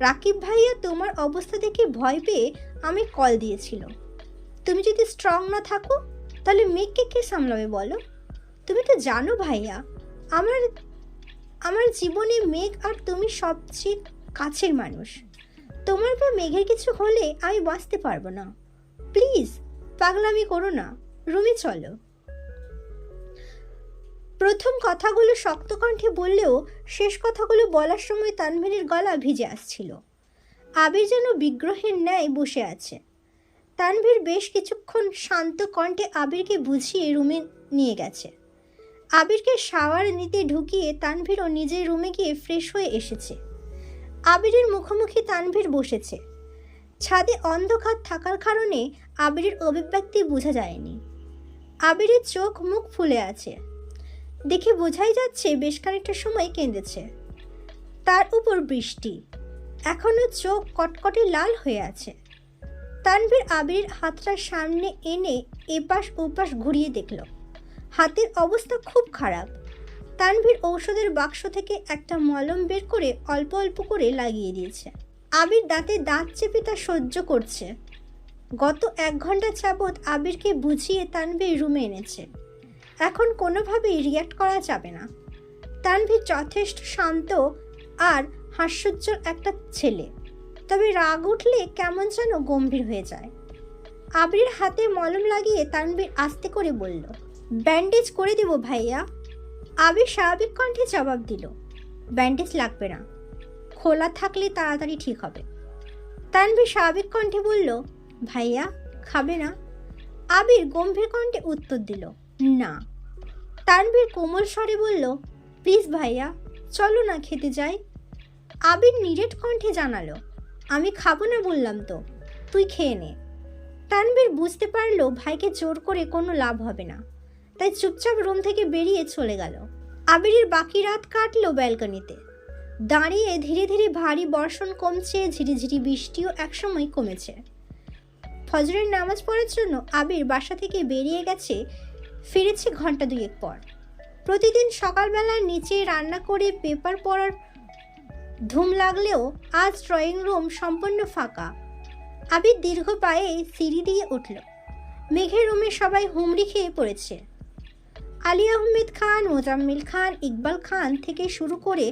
S1: রাকিব ভাইয়া তোমার অবস্থা দেখে ভয় পেয়ে আমি কল দিয়েছিল। তুমি যদি স্ট্রং না থাকো তাহলে মেঘকে কে সামলাবে বলো? তুমি তো জানো ভাইয়া, আমার জীবনে মেঘ আর তুমি সবচেয়ে কাছের মানুষ। তোমার বা মেঘের কিছু হলে আমি বাঁচতে পারবো না। প্লিজ পাগলামি করো না, রুমে চলো। প্রথম কথাগুলো শক্ত কণ্ঠে বললেও শেষ কথাগুলো বলার সময় তানভীরের গলা ভিজে আসছিল। আবির যেন বিগ্রহের ন্যায় বসে আছে। তানভীর বেশ কিছুক্ষণ শান্ত কণ্ঠে আবিরকে বুঝিয়ে রুমে নিয়ে গেছে। আবিরকে শাওয়ার নিতে ঢুকিয়ে তানভীরও নিজের রুমে গিয়ে ফ্রেশ হয়ে এসেছে। আবিরের মুখোমুখি তানভীর বসেছে। ছাদে অন্ধকার থাকার কারণে আবিরের অভিব্যক্তি বোঝা যায়নি। আবিরের চোখ মুখ ফুলে আছে, দেখে বোঝাই যাচ্ছে বেশ খানিকটা সময় কেঁদেছে। তার উপর বৃষ্টি, এখনো চোখ কটকটে লাল হয়ে আছে। তানভীর আবিরের হাতটা সামনে এনে এপাশ ওপাশ ঘুরিয়ে দেখল। হাতের অবস্থা খুব খারাপ। তানভীর ঔষধের বাক্স থেকে একটা মলম বের করে অল্প অল্প করে লাগিয়ে দিয়েছে। আবির দাঁতে দাঁত চেপে তা সহ্য করছে। গত 1 ঘন্টা যাবৎ আবিরকে বুঝিয়ে তানভীর রুমে এনেছে। এখন কোনোভাবেই রিয়্যাক্ট করা যাবে না। তানভীর যথেষ্ট শান্ত আর হাস্যোজ্জ্বল একটা ছেলে, তবে রাগ উঠলে কেমন যেন গম্ভীর হয়ে যায়। আবিরের হাতে মলম লাগিয়ে তানভীর আস্তে করে বলল, ব্যান্ডেজ করে দেব ভাইয়া। আবির স্বাভাবিক কণ্ঠে জবাব দিল, ব্যান্ডেজ লাগবে না, খোলা থাকলে তাড়াতাড়ি ঠিক হবে। তানভীর স্বাভাবিক কণ্ঠে বলল, ভাইয়া খাবে না? আবির গম্ভীর কণ্ঠে উত্তর দিল, না। তানভীর কোমল স্বরে বলল, প্লিজ ভাইয়া, চলো না খেতে যাই। আবির নিরেট কণ্ঠে জানালো, আমি খাবো না বললাম তো, তুই খেয়ে নে। তানভীর বুঝতে পারলো ভাইকে জোর করে কোনো লাভ হবে না, তাই চুপচাপ রুম থেকে বেরিয়ে চলে গেল। আবিরের বাকি রাত কাটলো ব্যালকনিতে দাঁড়িয়ে। ধীরে ধীরে ভারী বর্ষণ কমছে, ঝিরিঝিরি বৃষ্টিও একসময় কমেছে। ফজরের নামাজ পড়ার জন্য আবির বাসা থেকে বেরিয়ে গেছে, ফিরেছে ঘন্টা 2 পর। প্রতিদিন সকালবেলা নিচে রান্না করে পেপার পড়ার ধুম লাগলেও আজ ড্রয়িং রুম সম্পূর্ণ ফাঁকা। আবির দীর্ঘ পায়ে সিঁড়ি দিয়ে উঠল। মেঘের রুমে সবাই হুমড়ি খেয়ে পড়েছে। আলী আহমেদ খান, মোজাম্মেল খান, ইকবাল খান থেকে শুরু করে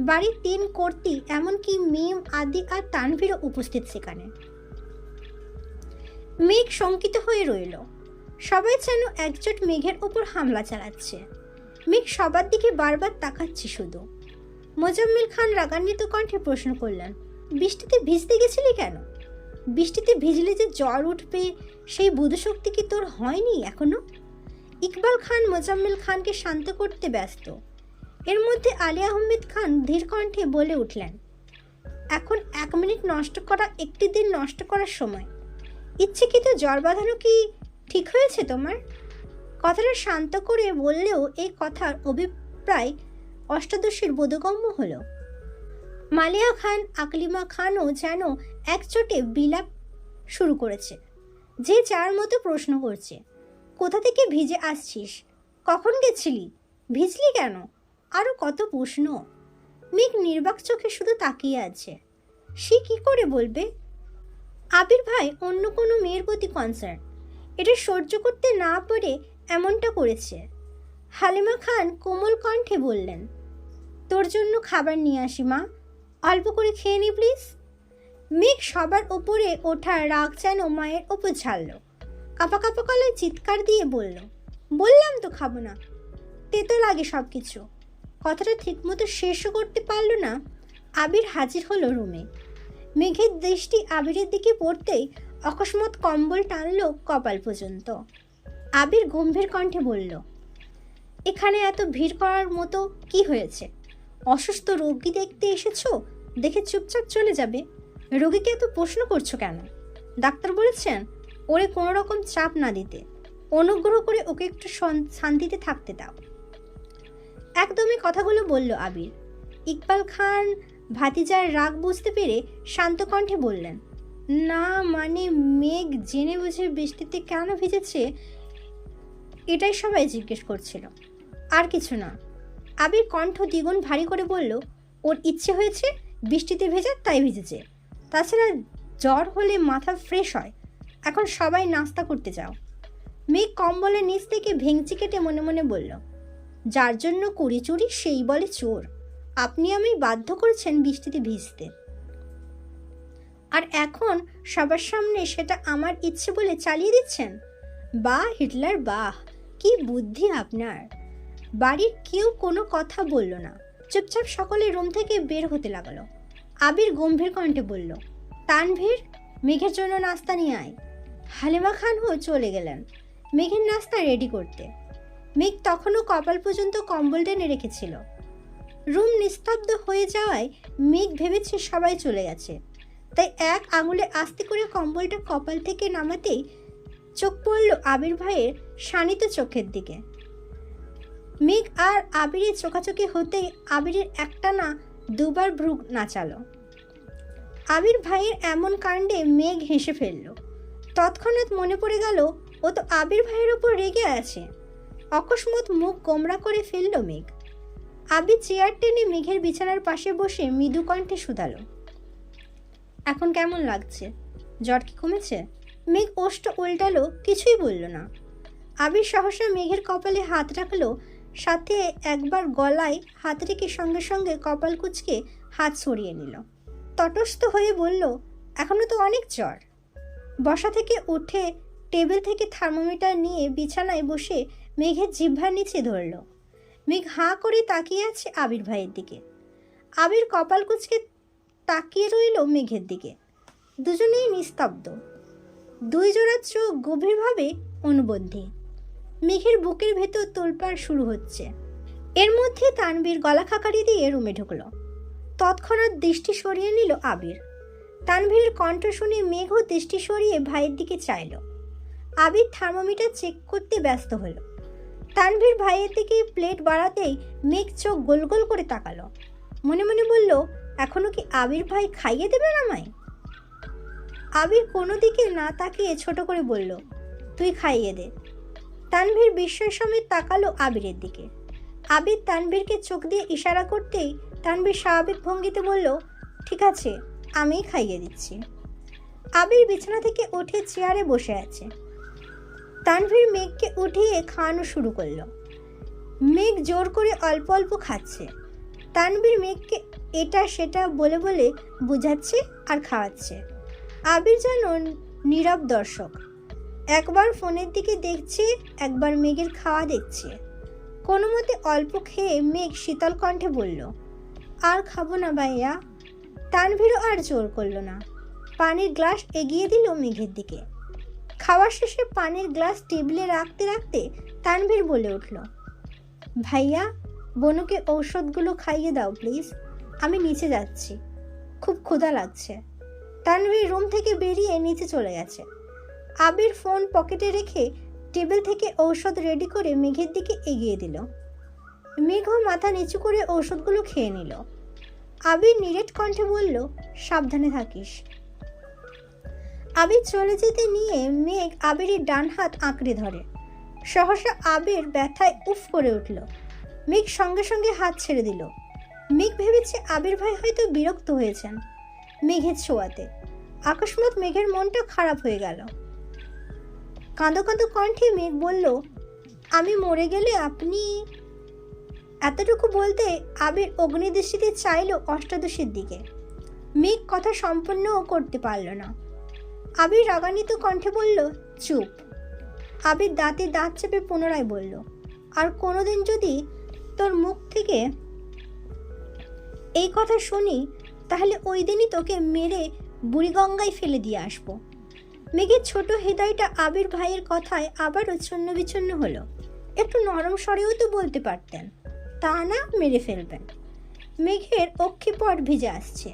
S1: বাড়ির 3 কর্তি, এমনকি মিম, আদি আর তানভীরও উপস্থিত সেখানে। মেঘ শঙ্কিত হয়ে রইল। সবাই যেন একজোট মেঘের ওপর হামলা চালাচ্ছে। মেঘ সবার দিকে বারবার তাকাচ্ছে শুধু। মোজাম্মেল খান রাগান্বিত কণ্ঠে প্রশ্ন করলেন, বৃষ্টিতে ভিজতে গেছিলি কেন? বৃষ্টিতে ভিজলে যে জ্বর উঠবে সেই বুধশক্তি কি তোর হয়নি এখনো? ইকবাল খান মোজাম্মেল খানকে শান্ত করতে ব্যস্ত। এর মধ্যে আলী আহমেদ খান ধীর কণ্ঠে বলে উঠলেন, এখন 1 মিনিট নষ্ট করা একটি দিন নষ্ট করার সময়। ইচ্ছেকৃত জ্বর বাঁধানো কি ঠিক হয়েছে তোমার? কথাটা শান্ত করে বললেও এই কথার অভিপ্রায় অষ্টাদশীর বোধগম্য হলো। মালিয়া খান, আকলিমা খানও যেন একচোটে বিলাপ শুরু করেছে। যে যার মতো প্রশ্ন করছে, কোথা থেকে ভিজে আসছিস? কখন গেছিলি? ভিজলি কেন? আরও কত প্রশ্ন। মেঘ নির্বাক চোখে শুধু তাকিয়ে আছে। সে কি করে বলবে? আবির ভাই অন্য কোনো মেয়ের প্রতি কনসার্ন, এটা সহ্য করতে না পারে এমনটা করেছে। হালিমা খান কোমল কণ্ঠে বললেন, তোর জন্য খাবার নিয়ে আসি মা, অল্প করে খেয়ে নি প্লিজ। মেঘ সবার ওপরে ওঠা রাগ যেন মায়ের ওপর ঝাড়ল। কাঁপা কাঁপা গলায় চিৎকার দিয়ে বলল, বললাম তো খাবো না, তেতো লাগে সব কিছু। কথাটা ঠিকমতো শেষও করতে পারল না, আবির হাজির হলো রুমে। মেঘের দৃষ্টি আবিরের দিকে পড়তেই অকস্মাৎ কম্বল টানল কপাল পর্যন্ত। আবির গম্ভীর কণ্ঠে বলল, এখানে এত ভিড় করার মতো কি হয়েছে? অসুস্থ রোগী দেখতে এসেছো, দেখে চুপচাপ চলে যাবে। রোগীকে এত প্রশ্ন করছো কেন? ডাক্তার বলেছেন ওরে কোনো রকম চাপ না দিতে, অনুগ্রহ করে ওকে একটু শান্তিতে থাকতে দাও। একদমই কথাগুলো বলল আবির। ইকবাল খান ভাতিজার রাগ বুঝতে পেরে শান্ত কণ্ঠে বললেন, না মানে মেঘ জেনে বুঝে বৃষ্টিতে কেন ভিজেছে এটাই সবাই জিজ্ঞেস করছিল, আর কিছু না। আবির কণ্ঠ দ্বিগুণ ভারী করে বলল, ওর ইচ্ছে হয়েছে বৃষ্টিতে ভেজা তাই ভিজেছে। তাছাড়া জ্বর হলে মাথা ফ্রেশ হয়। এখন সবাই নাস্তা করতে যাও। মেঘ কম্বলের নিচ থেকে ভেঙচি কেটে মনে মনে বলল, যার জন্য করি চুরি সেই বলে চোর। আপনি আমি বাধ্য করেছেন বৃষ্টিতে ভিজতে, আর এখন সবার সামনে সেটা আমার ইচ্ছে বলে চালিয়ে দিচ্ছেন। বাহ হিটলার বাহ, কি বুদ্ধি আপনার। বাড়ির কেউ কোনো কথা বলল না, চুপচাপ সকলে রুম থেকে বের হতে লাগলো। আবির গম্ভীর কণ্ঠে বলল, তানভীর, মেঘের জন্য নাস্তা নিয়ে আয়। হালিমা খানও চলে গেলেন মেঘের নাস্তা রেডি করতে। মেঘ তখনও কপাল পর্যন্ত কম্বল টেনে রেখেছিল। রুম নিস্তব্ধ হয়ে যাওয়ায় মেঘ ভেবেছে সবাই চলে গেছে, তাই এক আঙুলে আস্তে করে কম্বলটা কপাল থেকে নামাতেই চোখ পড়ল আবির ভাইয়ের শানিত চোখের দিকে। মেঘ আর আবিরের চোখাচোখি হতেই আবিরের একটানা 2বার ভ্রু নাচালো। আবির ভাইয়ের এমন কাণ্ডে মেঘ হেসে ফেলল। তৎক্ষণাৎ মনে পড়ে গেল ও তো আবির ভাইয়ের উপর রেগে আছে। অকস্মাৎ মুখ গোমরা করে ফেলল মেঘ। আবির চেয়ার টেনে মেঘের বিছানার পাশে বসে মৃদু কণ্ঠে শুধালো, এখন কেমন লাগছে? জ্বর কি কমেছে? মেঘ ওষ্ঠ উল্টালো, কিছুই বলল না। আবির সহসা মেঘের কপালে হাত রাখলো, সাথে একবার গলায় হাত রেখে সঙ্গে সঙ্গে কপাল কুঁচকে হাত সরিয়ে নিল। তটস্থ হয়ে বলল, এখনো তো অনেক জ্বর। বসা থেকে উঠে টেবিল থেকে থার্মোমিটার নিয়ে বিছানায় বসে মেঘের জিহ্বার নিচে ধরল। মেঘ হাঁ করে তাকিয়ে আছে আবির ভাইয়ের দিকে। আবির কপাল কুঁচকে তাকিয়ে রইল মেঘের দিকে। দুজনেই নিস্তব্ধ, দুই জোড়া চোখ গভীরভাবে অনুবদ্ধী। মেঘের বুকের ভেতর তোলপাড় শুরু হচ্ছে। এর মধ্যে তানভীর গলা খাকারি দিয়ে রুমে ঢুকলো। তৎক্ষণাৎ দৃষ্টি সরিয়ে নিল আবির। তানভীরের কণ্ঠ শুনে মেঘও দৃষ্টি সরিয়ে ভাইয়ের দিকে চাইল। আবির থার্মোমিটার চেক করতে ব্যস্ত হলো। তানভীর ভাইয়ের দিকে প্লেট বাড়াতেই মেঘ চোখ গোল গোল করে তাকালো। মনে মনে বলল, এখনো কি আবির ভাই খাইয়ে দেবেন আমায়? আবির কোনো দিকে না তাকিয়ে ছোট করে বলল, তুই খাইয়ে দে। তানভীর বিস্ময় সমেত তাকালো আবিরের দিকে। আবির তানভীরকে চোখ দিয়ে ইশারা করতেই তানভীর স্বাভাবিক ভঙ্গিতে বলল, ঠিক আছে, আমিই খাইয়ে দিচ্ছি। আবির বিছানা থেকে উঠে চেয়ারে বসে আছে। তানভীর মেঘকে উঠিয়ে খাওয়ানো শুরু করলো। মেঘ জোর করে অল্প অল্প খাচ্ছে। তানভীর মেঘকে এটা সেটা বলে বলে বোঝাচ্ছে আর খাওয়াচ্ছে। আবির যেন নীরব দর্শক, একবার ফোনের দিকে দেখছে, একবার মেঘের খাওয়া দেখছে। কোনো মতে অল্প খেয়ে মেঘ শীতল কণ্ঠে বলল, আর খাবো না ভাইয়া। তানভীরও আর জোর করলো না, পানির গ্লাস এগিয়ে দিল মেঘের দিকে। খাওয়া শেষে পানির গ্লাস টেবিলে রাখতে রাখতে তানভীর বলে উঠল, ভাইয়া, বনুকে ঔষধগুলো খাইয়ে দাও প্লিজ, আমি নিচে যাচ্ছি, খুব ক্ষুধা লাগছে। তানভীর রুম থেকে বেরিয়ে নিচে চলে গেছে। আবির ফোন পকেটে রেখে টেবিল থেকে ঔষধ রেডি করে মেঘের দিকে এগিয়ে দিল। মেঘও মাথা নিচু করে ঔষধগুলো খেয়ে নিল। আবির নিরেট কণ্ঠে বলল, সাবধানে থাকিস। আবির চলে যেতে নিয়ে মেঘ আবিরের ডান হাত আঁকড়ে ধরে। সহসা আবির ব্যথায় উফ করে উঠল। মেঘ সঙ্গে সঙ্গে হাত ছেড়ে দিল। মেঘ ভেবেছে আবির ভাই হয়তো বিরক্ত হয়েছেন মেঘের ছোঁয়াতে। আকস্মাৎ মেঘের মনটা খারাপ হয়ে গেল। কাঁদো কাঁদো কণ্ঠে মেঘ বলল, আমি মরে গেলে আপনি। এতটুকু বলতে আবির অগ্নিদৃষ্টিতে চাইল অষ্টাদশীর দিকে। মেঘ কথা সম্পূর্ণও করতে পারল না। আবির রাগান্বিত কণ্ঠে বলল, চুপ। আবির দাঁতে দাঁত চেপে পুনরায় বলল, আর কোনোদিন যদি তোর মুখ থেকে এই কথা শুনি, তাহলে ওই দিনই তোকে মেরে বুড়িগঙ্গায় ফেলে দিয়ে আসবো। মেঘের ছোট হৃদয়টা আবির ভাইয়ের কথায় আবারও ছন্ন বিচ্ছন্ন হলো। একটু নরম স্বরেও তো বলতে পারতেন, তা না মেরে ফেলবেন। মেঘের অক্ষিপট ভিজে আসছে।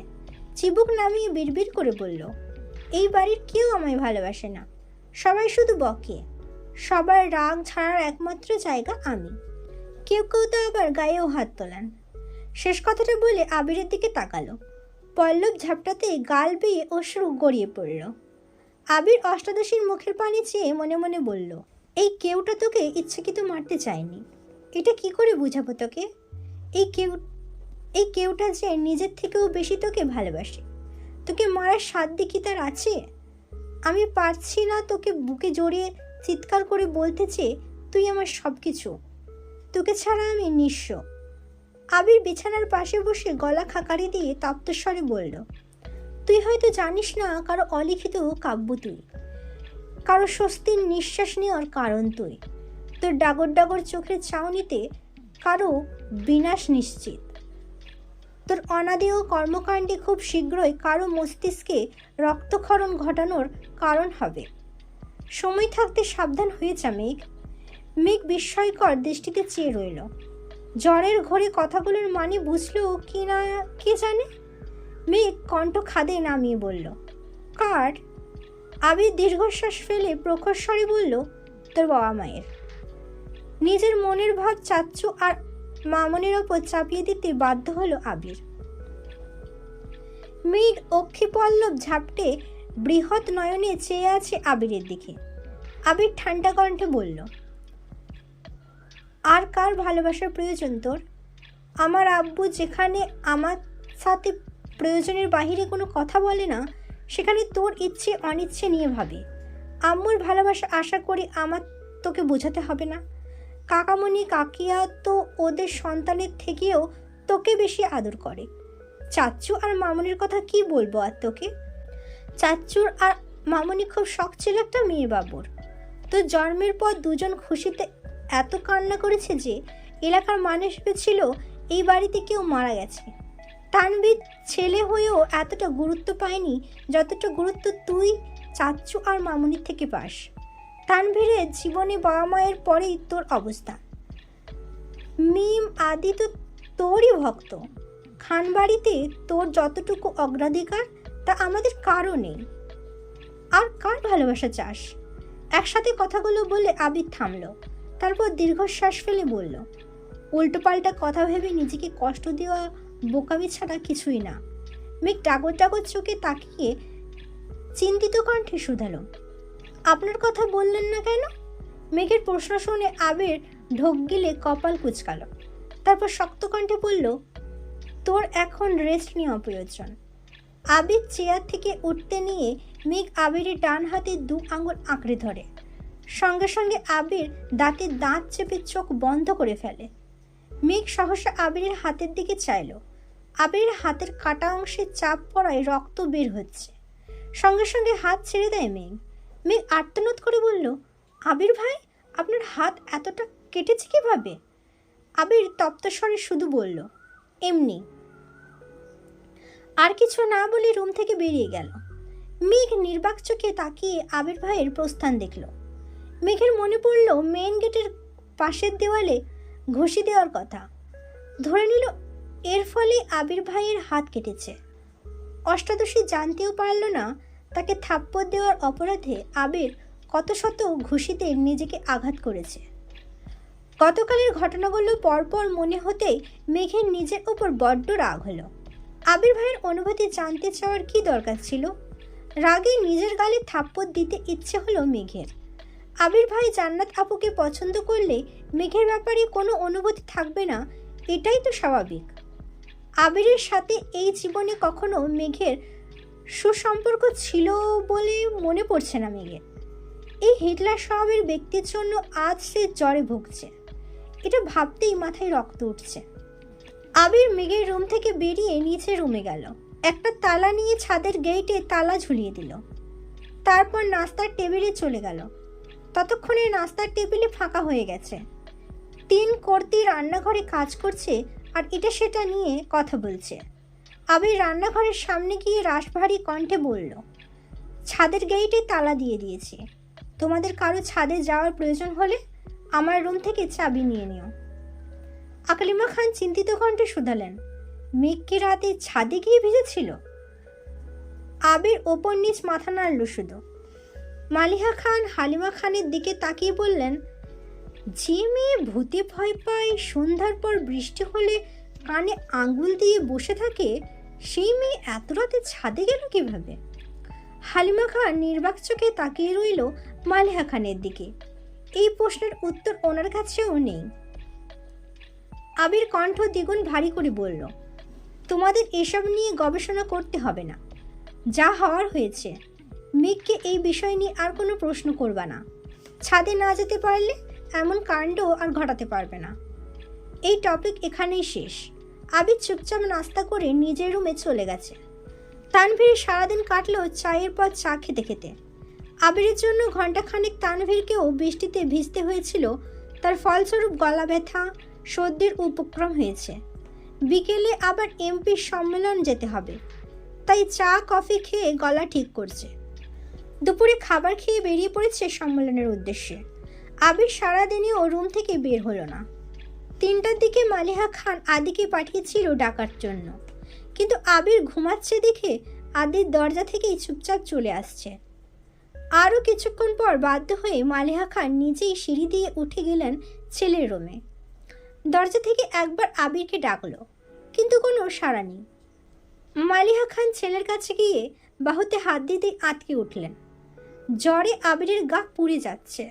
S1: চিবুক নামিয়ে বিড়বিড় করে বলল, এই বাড়ির কেউ আমায় ভালোবাসে না, সবাই শুধু বকে। সবার রাগ ছাড়ার একমাত্র জায়গা আমি। কেউ কেউ তো আবার গায়েও হাত তোলেন। শেষ কথাটা বলে আবিরের দিকে তাকালো। পল্লব ঝাপটাতে গাল বেয়ে অশ্রু গড়িয়ে পড়ল। আবির অষ্টাদশীর মুখের পানি চেয়ে মনে মনে বলল, এই কেউটা তোকে ইচ্ছাকৃত মারতে চায়নি। এটা কি করে বুঝাবো তোকে? এই কেউটা যে নিজের থেকেও বেশি তোকে ভালোবাসে। তোকে মারার সাধ্য কি তার আছে? আমি পারছি না তোকে বুকে জড়িয়ে চিৎকার করে বলতে চেয়ে, তুই আমার সব কিছু, তোকে ছাড়া আমি নিঃস্ব। আবির বিছানার পাশে বসে গলা খাকারি দিয়ে তপ্তস্বরে বলল, তুই হয়তো জানিস না, কারো অলিখিত কাব্য তুই, কারো স্বস্তির নিঃশ্বাস নেওয়ার কারণ তুই। তোর ডাগর ডাগর চোখের চাউনিতে কারো বিনাশ নিশ্চিত। তোর অনাদেয় কর্মকাণ্ডে খুব শীঘ্রই কারো মস্তিষ্কে রক্তক্ষরণ ঘটানোর কারণ হবে। সময় থাকতে সাবধান হয়ে যা মেঘ। মেঘ বিস্ময়কর দৃষ্টিতে চেয়ে রইল। জ্বরের ঘোরে কথাগুলোর মানে বুঝলো কি না কে জানে। মেঘ কণ্ঠ খাদে নামিয়ে বলল, কার? আবির দীর্ঘশ্বাস ফেলে প্রখর স্বরে বলল, তোর বাবা মায়ের। নিজের মনের ভাব চাচ্চু আর মামনের ওপর চাপিয়ে দিতে বাধ্য হলো আবির। মেঘ অক্ষিপল্লব ঝাপটে বৃহৎ নয়নে চেয়ে আছে আবিরের দিকে। আবির ঠান্ডা কণ্ঠে বলল, আর কার ভালোবাসার প্রয়োজন তোর? আমার আব্বু যেখানে আমার সাথে প্রয়োজনের বাহিরে কোনো কথা বলে না, সেখানে তোর ইচ্ছে অনিচ্ছে নিয়ে ভাবে। আম্মুর ভালোবাসা আশা করি আমার তোকে বোঝাতে হবে না। কাকামণি কাকিয়া তো ওদের সন্তানের থেকেও তোকে বেশি আদর করে। চাচ্চু আর মামনির কথা কি বলবো আর তোকে। চাচ্চুর আর মামনি খুব শখ ছিল একটা মেয়ে বাবুর। তো জন্মের পর দুজন খুশিতে এত কান্না করেছে যে এলাকার মানুষ ভেবেছিল এই বাড়িতে কেউ মারা গেছে। তানভীর ছেলে হয়েও এতটা গুরুত্ব পায়নি যতটা গুরুত্ব তুই চাচ্চু আর মামনির থেকে পাস। তানভীরের জীবনে বাবা মায়ের পরেই তোর অবস্থা। মিম আদি তো তোরই ভক্ত। খান বাড়িতে তোর যতটুকু অগ্রাধিকার তা আমাদের কারও নেই। আর কার ভালোবাসা চাস? একসাথে কথাগুলো বলে আবির থামলো, তারপর দীর্ঘশ্বাস ফেলে বলল, উল্টোপাল্টা কথা ভেবে নিজেকে কষ্ট দেওয়া বোকামি ছাড়া কিছুই না। মেঘ ডাগর ডাগর চোখে তাকিয়ে চিন্তিত কণ্ঠে শুধালো, আপনার কথা বললেন না কেন? মেঘের প্রশ্ন শুনে আবির ঢোক গিলে কপাল কুঁচকাল। তারপর শক্ত কণ্ঠে বলল, তোর এখন রেস্ট নেওয়া প্রয়োজন। আবির চেয়ার থেকে উঠতে নিয়ে মেঘ আবিরের ডান হাতে 2 আঙুল আঁকড়ে ধরে। সঙ্গে সঙ্গে আবির দাঁতে দাঁত চেপে চোখ বন্ধ করে ফেলে। মেঘ সহসা আবিরের হাতের দিকে চাইল। আবিরের হাতের কাটা অংশে চাপ পড়ায় রক্ত বের হচ্ছে। সঙ্গে সঙ্গে হাত ছেড়ে দেয় মেঘ। মেঘ আর্তনাদ করে বলল, আবির ভাই, আপনার হাত এতটা কেটেছে কিভাবে? আবির তপ্তস্বরে শুধু বলল, এমনি। আর কিছু না বলে রুম থেকে বেরিয়ে গেল। মেঘ নির্বাক চোখে তাকিয়ে আবির ভাইয়ের প্রস্থান দেখল। মেঘের মনে পড়ল মেইন গেটের পাশের দেওয়ালে ঘষি দেওয়ার কথা। ধরে নিল এর ফলে আবির ভাইয়ের হাত কেটেছে। অষ্টাদশী জানতেও পারল না তাকে থাপ্পড় দেওয়ার অপরাধে আবির কত শত ঘুষিতে নিজেকে আঘাত করেছে। গতকালের ঘটনাগুলো পরপর মনে হতেই মেঘের নিজের উপর বড্ড রাগ হলো। আবির ভাইয়ের অনুভূতি জানতে চাওয়ার কি দরকার ছিল? রাগে নিজের গালে থাপ্পড় দিতে ইচ্ছে হলো মেঘের। আবির ভাই জান্নাত আপুকে পছন্দ করলে মেঘের ব্যাপারে কোনো অনুভূতি থাকবে না, এটাই তো স্বাভাবিক। আবিরের সাথে এই জীবনে কখনো মেঘের সুসম্পর্ক ছিল বলে মনে পড়ছে না মেঘের। এই হিটলার স্বভাবের ব্যক্তির জন্য আজ সে জ্বরে ভুগছে, এটা ভাবতেই মাথায় রক্ত উঠছে। আবির মেঘের রুম থেকে বেরিয়ে নিচে রুমে গেল। একটা তালা নিয়ে ছাদের গেটে তালা ঝুলিয়ে দিল। তারপর নাস্তার টেবিলে চলে গেল। ততক্ষণে নাস্তার টেবিলে ফাঁকা হয়ে গেছে। 3 কর্তি রান্নাঘরে কাজ করছে আর এটা সেটা নিয়ে কথা বলছে। আবির রান্নাঘরের সামনে গিয়ে রাশভারী কণ্ঠে বলল, ছাদের গেটে তালা দিয়ে দিয়েছি। তোমাদের কারো ছাদে যাওয়ার প্রয়োজন হলে আমার রুম থেকে চাবি নিয়ে নিও। আকলিমা খান চিন্তিত কণ্ঠে শুধালেন, মেঘ কি রাতে ছাদে গিয়ে ভিজেছিল? আবির ওপর নিচ মাথা নাড়ল শুধু। মালিহা খান হালিমা খানের দিকে তাকিয়ে বললেন, যে মেয়ে ভূতে ভয় পায়, সন্ধ্যার পর বৃষ্টি হলে কানে আঙ্গুল দিয়ে বসে থাকে, সেই মেয়ে এত রাতে ছাদে গেল কিভাবে? হালিমা খান নির্বাক চোখে তাকিয়ে রইল মালিহা খানের দিকে। এই প্রশ্নের উত্তর ওনার কাছেও নেই। আবির কণ্ঠ দ্বিগুণ ভারী করে বলল, তোমাদের এসব নিয়ে গবেষণা করতে হবে না, যা হওয়ার হয়েছে। মেঘকে এই বিষয় নিয়ে আর কোনো প্রশ্ন করবা না। ছাদে না যেতে পারলে এমন কাণ্ড আর ঘটাতে পারবে না। এই টপিক এখানেই শেষ। আবির চুপচাপ নাস্তা করে নিজের রুমে চলে গেছে। তানভীর সারাদিন কাটলো চায়ের পর চা খেতে খেতে। আবিরের জন্য ঘণ্টাখানেক তানভীরকেও বৃষ্টিতে ভিজতে হয়েছিল। তার ফলস্বরূপ গলা ব্যথা, সর্দির উপক্রম হয়েছে। বিকেলে আবার এমপির সম্মেলন যেতে হবে, তাই চা কফি খেয়ে গলা ঠিক করছে। দুপুরে খাবার খেয়ে বেরিয়ে পড়েছে সম্মেলনের উদ্দেশ্যে। আবির সারাদিনেও রুম থেকে বের হলো না। 3টার দিকে মালিহা খান আদিকে পাঠিয়েছিল ডাকার জন্য, কিন্তু আবির ঘুমাচ্ছে দেখে আদির দরজা থেকেই চুপচাপ চলে আসছে। আরও কিছুক্ষণ পর বাধ্য হয়ে মালিহা খান নিজেই সিঁড়ি দিয়ে উঠে গেলেন ছেলের রুমে। দরজা থেকে একবার আবিরকে ডাকলো, কিন্তু কোনো সাড়া নেই। মালিহা খান ছেলের কাছে গিয়ে বাহুতে হাত দিতে আটকে উঠলেন। জ্বরে আবিরের গা পুড়ে যাচ্ছে,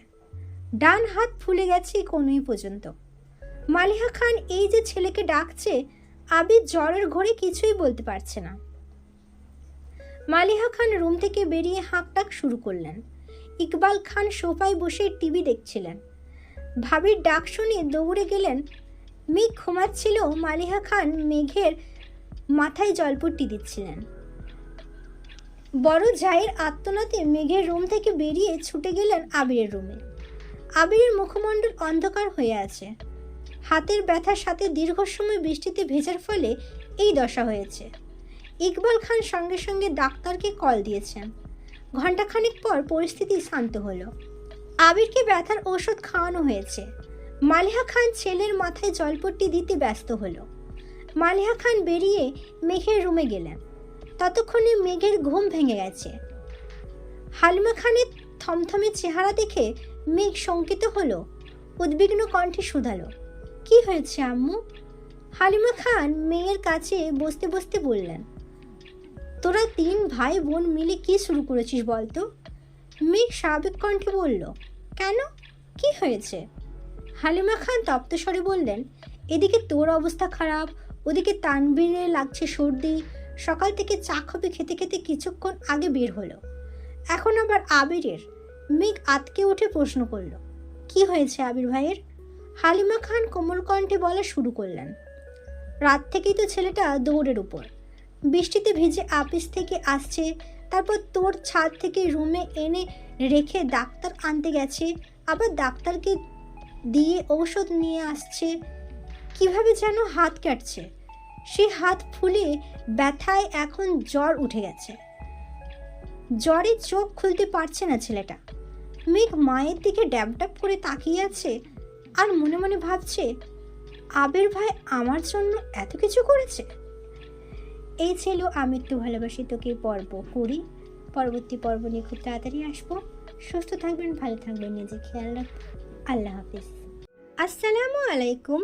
S1: ডান হাত ফুলে গেছে কনুই পর্যন্ত। মালিহা খান এই যে ছেলেকে ডাকছে, আবির জ্বরের ঘোরে কিছুই বলতে পারছে না। মালিহা খান রুম থেকে বেরিয়ে হাঁকডাক শুরু করলেন। ইকবাল খান সোফায় বসে টিভি দেখছিলেন। ভাবির ডাক শুনে দৌড়ে গেলেন। মেঘ ঘুমাচ্ছিল। মালিহা খান মেঘের মাথায় জলপট্টি দিচ্ছিলেন। বড় জায়ের আত্মনাতে মেঘের রুম থেকে বেরিয়ে ছুটে গেলেন আবিরের রুমে। আবিরের মুখমণ্ডল অন্ধকার হয়ে আছে। হাতের ব্যথার সাথে দীর্ঘ সময় বৃষ্টিতে ভেজার ফলে এই দশা হয়েছে। ইকবাল খান সঙ্গে সঙ্গে ডাক্তারকে কল দিয়েছেন। ঘণ্টাখানেক পর পরিস্থিতি শান্ত হলো। আবিরকে ব্যথার ঔষধ খাওয়ানো হয়েছে। মালিহা খান ছেলের মাথায় জলপট্টি দিতে ব্যস্ত হলো। মালিহা খান বেরিয়ে মেঘের রুমে গেলেন। ততক্ষণে মেঘের ঘুম ভেঙে গেছে। হালিমা খানের থমথমে চেহারা দেখে মেঘ শঙ্কিত হলো। উদ্বিগ্ন কণ্ঠে শুধালো, কি হয়েছে আম্মু? হালিমা খান মেয়ের কাছে বসতে বসতে বললেন, তোরা 3 ভাই বোন মিলে কি শুরু করেছিস বলতো? মেঘ স্বাভাবিক কণ্ঠে বলল, কেন, কি হয়েছে? হালিমা খান তপ্ত স্বরে বললেন, এদিকে তোর অবস্থা খারাপ, ওদিকে তানভীরের লাগছে সর্দি। সকাল থেকে চা কফি খেতে খেতে কিছুক্ষণ আগে বের হলো, এখন আবার আবিরের। মেঘ আতকে উঠে প্রশ্ন করল, কি হয়েছে আবির ভাইয়ের? হালিমা খান কোমল কণ্ঠে বলা শুরু করলেন, রাত থেকেই তো ছেলেটা দৌড়ের উপর। বৃষ্টিতে ভিজে আপিস থেকে আসছে, তারপর তোর ছাদ থেকে রুমে এনে রেখে ডাক্তার আনতে গেছে, আবার ডাক্তারকে দিয়ে ঔষধ নিয়ে আসছে। কিভাবে যেন হাত কাটছে, সে হাত ফুলে ব্যথায় এখন জ্বর উঠে গেছে। জ্বরে চোখ খুলতে পারছে না ছেলেটা। মেঘ মায়ের দিকে ড্যাব ড্যাব করে তাকিয়ে আছে আর মনে মনে ভাবছে, আবির ভাই আমার জন্য এত কিছু করেছে। এই ছিল আমি একটু ভালোবাসি তোকে পর্ব 20। পরবর্তী পর্ব নিয়ে খুব তাড়াতাড়ি আসবো। সুস্থ থাকবেন, ভালো থাকবেন, নিজে খেয়াল রাখবেন। আল্লাহ হাফিজ। আসসালামু আলাইকুম।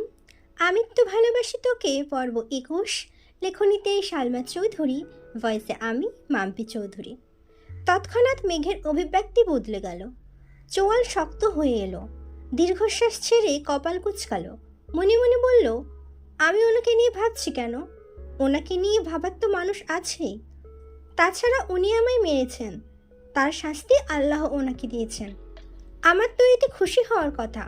S1: আমি একটু ভালোবাসি তোকে পর্ব 21। লেখনীতে সালমা চৌধুরী, ভয়েসে আমি মাম্পি চৌধুরী। তৎক্ষণাৎ মেঘের অভিব্যক্তি বদলে গেল। চোয়াল শক্ত হয়ে এলো। দীর্ঘশ্বাস ছেড়ে কপাল কুঁচকালো। মনে মনে বলল, আমি ওনাকে নিয়ে ভাবছি কেন? ওনাকে নিয়ে ভাবার তো মানুষ আছেই। তাছাড়া উনি আমায় মেরেছেন, তার শাস্তি আল্লাহ ওনাকে দিয়েছেন। আমার তো এতে খুশি হওয়ার কথা।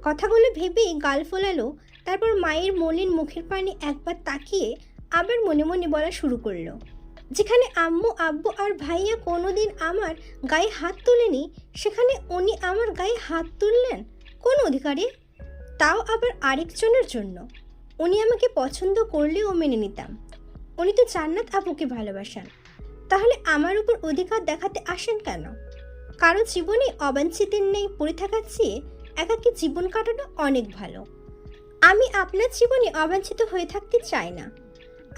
S1: কথাগুলো ভেবেই গাল ফোলালো। তারপর মায়ের মলিন মুখের পানে একবার তাকিয়ে আবার মনে মনে বলা শুরু করলো, যেখানে আম্মু আব্বু আর ভাইয়া কোনোদিন আমার গায়ে হাত তোলেনি, সেখানে উনি আমার গায়ে হাত তুললেন কোন অধিকারে? তাও আবার আরেকজনের জন্য। উনি আমাকে পছন্দ করলেও মেনে নিতাম। উনি তো জান্নাত আপুকে ভালোবাসেন, তাহলে আমার উপর অধিকার দেখাতে আসেন কেন? কারো জীবনে অবাঞ্ছিতের নেই পড়ে থাকার চেয়ে একাকী জীবন কাটানো অনেক ভালো। আমি আপনার জীবনে অবাঞ্ছিত হয়ে থাকতে চাই না।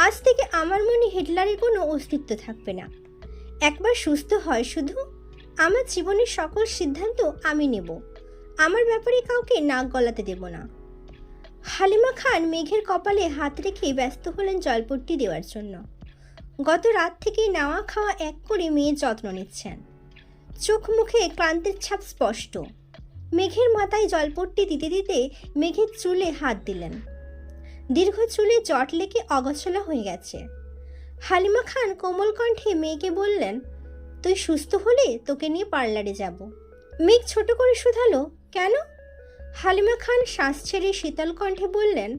S1: আজ থেকে আমার মনে হিটলারের কোনো অস্তিত্ব থাকবে না। একবার সুস্থ হয় শুধু। আমার জীবনের সকল সিদ্ধান্ত আমি নেব। আমার ব্যাপারে কাউকে নাক গলাতে দেব না। হালিমা খান মেঘের কপালে হাত রেখে ব্যস্ত হলেন জলপট্টি দেওয়ার জন্য। গত রাত থেকেই নাওয়া খাওয়া এক করে মেয়ের যত্ন নিচ্ছেন। চোখ মুখে ক্লান্তির ছাপ স্পষ্ট। মেঘের মাথায় জলপট্টি দিতে দিতে মেঘের চুলে হাত দিলেন। দীর্ঘ চুলে জট লেগে অগোছলা হয়ে গেছে। হালিমা খান কোমল কণ্ঠে মেয়েকে বললেন, তুই সুস্থ হলে তোকে নিয়ে পার্লারে যাব। মেঘ ছোট করে শুধালো, কেন? হালিমা খান শ্বাস ছেড়ে শীতল কণ্ঠে বললেন,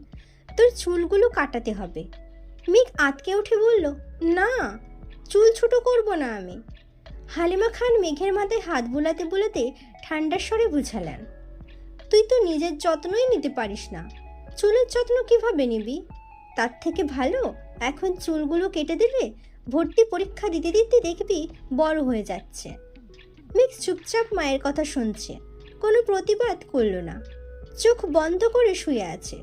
S1: তোর চুলগুলো কাটাতে হবে। মেঘ আঁতকে উঠে বলল, না, চুল ছোট করব না আমি। হালিমা খান মেঘের মাথায় হাত বুলাতে বুলাতে ঠান্ডার স্বরে বুঝালেন, তুই তো নিজের যত্নই নিতে পারিস না, চুলের যত্ন কিভাবে নিবি? তার থেকে ভালো এখন চুলগুলো কেটে দিলে ভর্তি পরীক্ষা দিতে দিতে দেখবি বড় হয়ে যাচ্ছে। মেঘ চুপচাপ মায়ের কথা শুনছে, কোনো প্রতিবাদ করল না। চোখ বন্ধ করে শুয়ে আছে।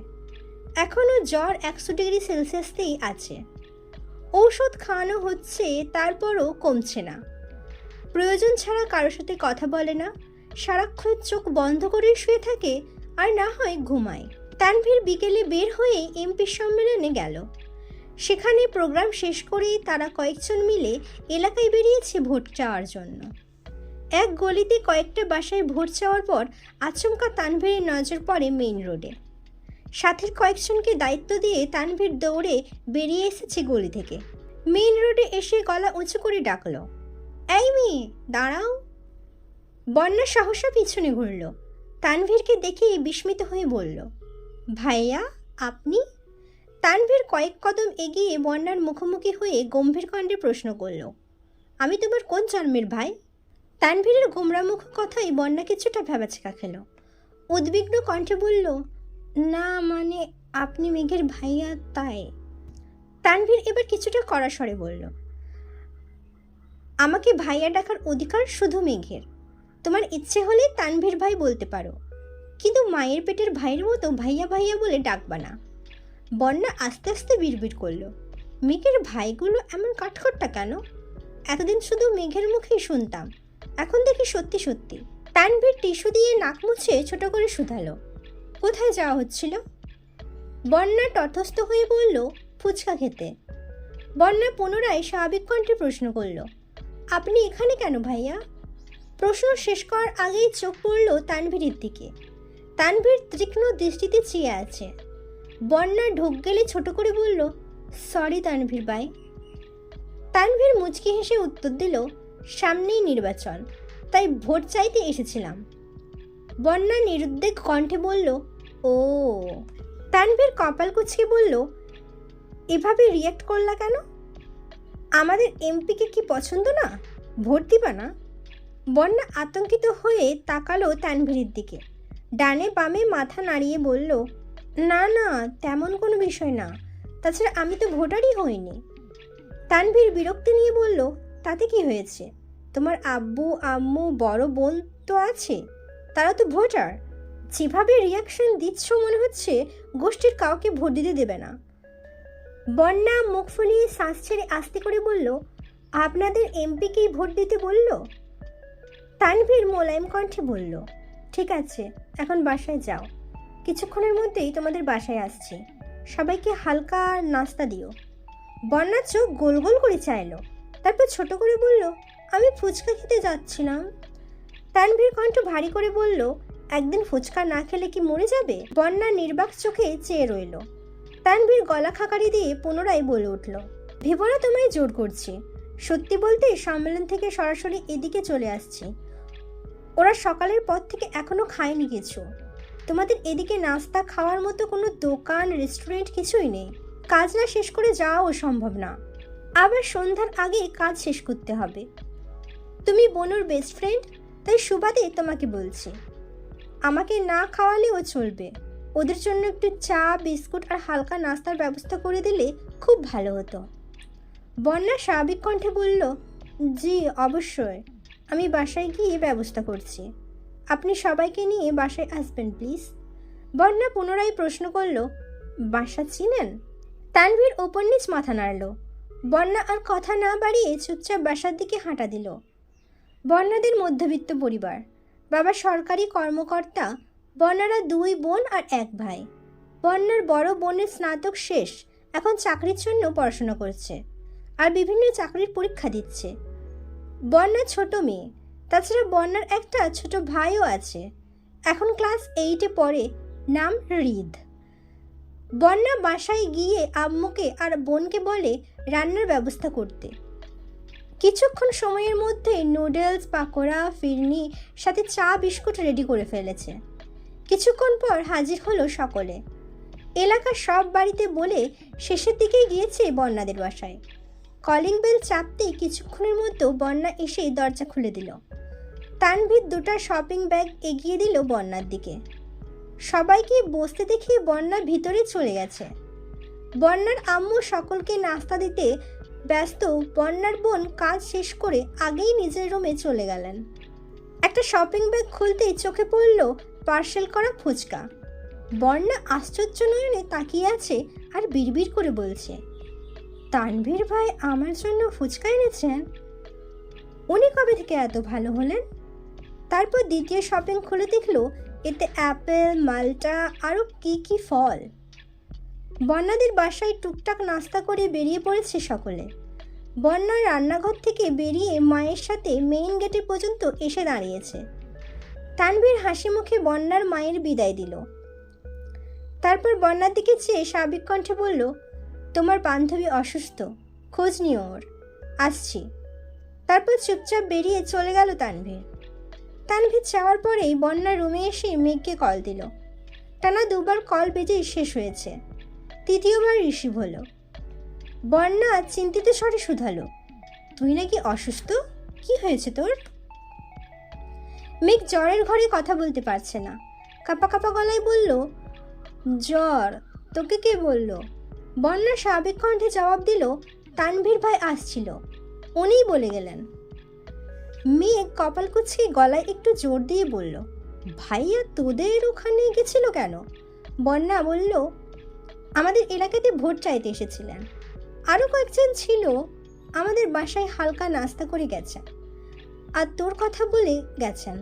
S1: এখনও জ্বর 100 ডিগ্রি সেলসিয়াসতেই আছে। ঔষধ খাওয়ানো হচ্ছে, তারপরও কমছে না। প্রয়োজন ছাড়া কারোর সাথে কথা বলে না, সারাক্ষণ চোখ বন্ধ করে শুয়ে থাকে, আর না হয় ঘুমায়। তানভীর বিকেলে বের হয়ে এমপি সম্মেলনে গেল। সেখানে প্রোগ্রাম শেষ করেই তারা কয়েকজন মিলে এলাকায় বেরিয়েছে ভোট চাওয়ার জন্য। এক গলিতে কয়েকটা বাসায় ভোট চাওয়ার পর আচমকা তানভীরের নজর পড়ে মেইন রোডে। সাথের কয়েকজনকে দায়িত্ব দিয়ে তানভীর দৌড়ে বেরিয়ে এসেছে গলি থেকে। মেইন রোডে এসে গলা উঁচু করে ডাকলো, এই মেয়ে, দাঁড়াও। বন্যা সহসা পিছনে ঘুরল। তানভীরকে দেখে বিস্মিত হয়ে বলল, ভাইয়া আপনি? তানভীর কয়েক কদম এগিয়ে বন্যার মুখোমুখি হয়ে গম্ভীর কণ্ঠে প্রশ্ন করল, আমি তোমার কোন জন্মের ভাই? তানভীরের গোমরামুখ কথাই বন্যা কিছুটা ভ্যাবাচেকা খেল। উদ্বিগ্ন কণ্ঠে বলল, না মানে আপনি মেঘের ভাইয়া তাই। তানভীর এবার কিছুটা কড়া স্বরে বলল, আমাকে ভাইয়া ডাকার অধিকার শুধু মেঘের। তোমার ইচ্ছে হলে তানভীর ভাই বলতে পারো, কিন্তু মায়ের পেটের ভাইয়ের মতো ভাইয়া ভাইয়া বলে ডাকবা না। বন্যা আস্তে আস্তে বিড়বিড় করল, মেঘের ভাইগুলো এমন কাঠখোট্টা কেন? এতদিন শুধু মেঘের মুখেই শুনতাম, এখন দেখি সত্যি সত্যি। তানভীর টিস্যু দিয়ে নাক মুছে ছোট করে শুধালো, কোথায় যাওয়া হচ্ছিল? বন্যা তটস্থ হয়ে বলল, ফুচকা খেতে। বন্যা পুনরায় স্বাভাবিক কণ্ঠে প্রশ্ন করল, আপনি এখানে কেন ভাইয়া? প্রশ্ন শেষ করার আগেই চোখ পড়ল তানভীরের দিকে। তানভীর তীক্ষ্ণ দৃষ্টিতে চেয়ে আছে। বন্যা ঢোক গেলে ছোট করে বলল, সরি তানভীর ভাই। তানভীর মুচকি হেসে উত্তর দিল, সামনেই নির্বাচন, তাই ভোট চাইতে এসেছিলাম। বন্যা নিরুদ্বেগ কণ্ঠে বলল, ও। তানভীর কপাল কুঁচকে বলল, এভাবে রিয়্যাক্ট করলা কেন? আমাদের এমপিকে কি পছন্দ না? ভোট দিবা না? বন্যা আতঙ্কিত হয়ে তাকালো তানভীরের দিকে। ডানে বামে মাথা নাড়িয়ে বলল, না না তেমন কোনো বিষয় না, তাছাড়া আমি তো ভোটারই হইনি। তানভীর বিরক্তি নিয়ে বলল, তাতে কি হয়েছে? তোমার আব্বু আম্মু বড় বোন তো আছে, তারা তো ভোটার। যেভাবে রিয়াকশন দিচ্ছ মনে হচ্ছে গোষ্ঠীর কাউকে ভোট দিতে দেবে না। বন্যা মুখ ফুলিয়ে শ্বাস ছেড়ে আস্তে করে বলল, আপনাদের এমপিকেই ভোট দিতে বলল? তানভীর মোলায়েম কণ্ঠে বলল, ঠিক আছে এখন বাসায় যাও, কিছুক্ষণের মধ্যেই তোমাদের বাসায় আসছি, সবাইকে হালকা নাস্তা দিও। বন্যা চোখ গোল গোল করে চাইল, তারপর ছোট করে বলল, আমি ফুচকা খেতে যাচ্ছিলাম। তানভীর কণ্ঠ ভারী করে বলল, একদিন ফুচকা না খেলে কি মরে যাবে? বন্যা নির্বাক চোখে চেয়ে রইল। তানভীর গলা খাকারি দিয়ে পুনরায় বলে উঠল, ভেবো না তোমায় জোর করছি, সত্যি বলতে সম্মেলন থেকে সরাসরি এদিকে চলে আসছি। ওরা সকালের পর থেকে এখনো খায়নি কিছু। তোমাদের এদিকে নাস্তা খাওয়ার মতো কোনো দোকান রেস্টুরেন্ট কিছুই নেই। কাজ না শেষ করে যাওয়াও সম্ভব না, আবার সন্ধ্যার আগে কাজ শেষ করতে হবে। তুমি বনুর বেস্ট ফ্রেন্ড, তাই সুবাদে তোমাকে বলছি, আমাকে না খাওয়ালেও চলবে, ওদের জন্য একটু চা বিস্কুট আর হালকা নাস্তার ব্যবস্থা করে দিলে খুব ভালো হতো। বন্যা স্বাভাবিক কণ্ঠে বলল, জি অবশ্যই, আমি বাসায় গিয়ে ব্যবস্থা করছি, আপনি সবাইকে নিয়ে বাসায় আসবেন প্লিজ। বন্যা পুনরায় প্রশ্ন করল, বাসা চিনেন? তানভীর ওপর নিচ মাথা নাড়ল। বন্যা আর কথা না বাড়িয়ে চুপচাপ বাসার দিকে হাঁটা দিল। বন্যাদের মধ্যবিত্ত পরিবার, বাবা সরকারি কর্মকর্তা, বন্যারা 2 বোন আর 1 ভাই। বন্যার বড় বোনের স্নাতক শেষ, এখন চাকরির জন্য পড়াশোনা করছে আর বিভিন্ন চাকরির পরীক্ষা দিচ্ছে। বন্যা ছোট মেয়ে, তাছাড়া বন্যার একটা ছোট ভাইও আছে, এখন ক্লাস 8-এ পড়ে, নাম হৃদ। বন্যা বাসায় গিয়ে আম্মুকে আর বোনকে বলে রান্নার ব্যবস্থা করতে। কিছুক্ষণ সময়ের মধ্যে নুডলস পাকোড়া ফিরনি সাথে চা বিস্কুট রেডি করে ফেলেছে। কিছুক্ষণ পর হাজির হলো সকলে। এলাকার সব বাড়িতে বলে শেষের দিকেই গিয়েছে বন্যাদের বাসায়। কলিং বেল চাপতেই কিছুক্ষণের মধ্যে বন্যা এসে দরজা খুলে দিল। তানভীর 2টা শপিং ব্যাগ এগিয়ে দিল বন্যার দিকে। সবাইকে বসতে দেখে বন্যা ভিতরে চলে গেছে। বন্যার আম্মু সকলকে নাস্তা দিতে ব্যস্ত। বন্যার বোন কাজ শেষ করে আগেই নিজের রুমে চলে গেলেন। একটা শপিং ব্যাগ খুলতেই চোখে পড়ল পার্সেল করা ফুচকা। বন্যা আশ্চর্য নয়নে তাকিয়ে আছে আর বিড়বিড় করে বলছে, তানভীর ভাই আমার জন্য ফুচকা এনেছেন? উনি কবে থেকে এত ভালো হলেন? তারপর দ্বিতীয় শপিং খুলে দেখলো এতে অ্যাপেল মাল্টা আরও কি ফল। বন্যাদের বাসায় টুকটাক নাস্তা করে বেরিয়ে পড়েছে সকলে। বন্যার রান্নাঘর থেকে বেরিয়ে মায়ের সাথে মেইন গেটে পর্যন্ত এসে দাঁড়িয়েছে। তানভীর হাসি মুখে বন্যার মায়ের বিদায় দিল। তারপর বন্যার দিকে চেয়ে স্বাভাবিক কণ্ঠে বলল, তোমার বান্ধবী অসুস্থ, খোঁজ নিও ওর, আসছি। তারপর চুপচাপ বেরিয়ে চলে গেল তানভীর। তানভীর যাওয়ার পরেই বন্যা রুমে এসে মেঘকে কল দিল। টানা দুবার কল বেজেই শেষ হয়েছে। তৃতীয়বার রিসিভ হলো। বন্যা চিন্তিত স্বরে শুধালো, তুই নাকি অসুস্থ? কি হয়েছে তোর? মেঘ জ্বরের ঘরে কথা বলতে পারছে না, কাঁপা কাঁপা গলায় বলল, জ্বর। তোকে কে বলল? বন্যা স্বাভাবিক কণ্ঠে জবাব দিল, তানভীর ভাই আসছিল, উনিই বলে গেলেন। মেঘ কপাল কুঁচকে গলায় একটু জোর দিয়ে বলল, ভাইয়া তোদের ওখানে গেছিল কেন? বন্যা বলল, আমাদের এলাকাতে ভোট চাইতে এসেছিলেন, আরও কয়েকজন ছিল, আমাদের বাসায় হালকা নাস্তা করে গেছেন, আর তোর কথা বলে গেছেন।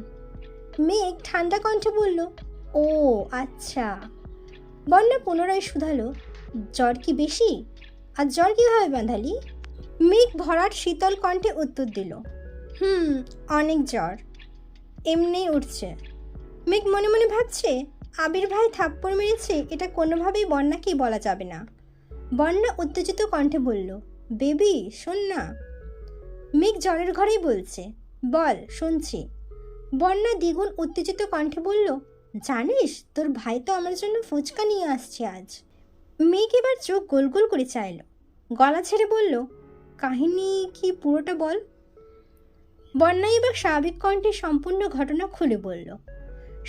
S1: মেঘ ঠান্ডা কণ্ঠে বলল, ও আচ্ছা। বন্যা পুনরায় শুধালো, জ্বর কি বেশি? আর জ্বর কীভাবে বাঁধালি? মেঘ ভরাট শীতল কণ্ঠে উত্তর দিল, অনেক জ্বর, এমনিই উঠছে। মেঘ মনে মনে ভাবছে, আবির ভাই থাপ্পড় মেরেছে, এটা কোনোভাবেই বন্যাকেই বলা যাবে না। বন্যা উত্তেজিত কণ্ঠে বলল, বেবি শোন না। মেঘ জ্বরের ঘরেই বলছে, বল শুনছি। বন্যা দ্বিগুণ উত্তেজিত কণ্ঠে বলল, জানিস তোর ভাই তো আমার জন্য ফুচকা নিয়ে আসছে আজ। মেঘ এবার চোখ গোল গোল করে চাইল, গলা ছেড়ে বলল, কাহিনী কি পুরোটা বল। বন্যা এবার স্বাভাবিক কণ্ঠে সম্পূর্ণ ঘটনা খুলে বলল।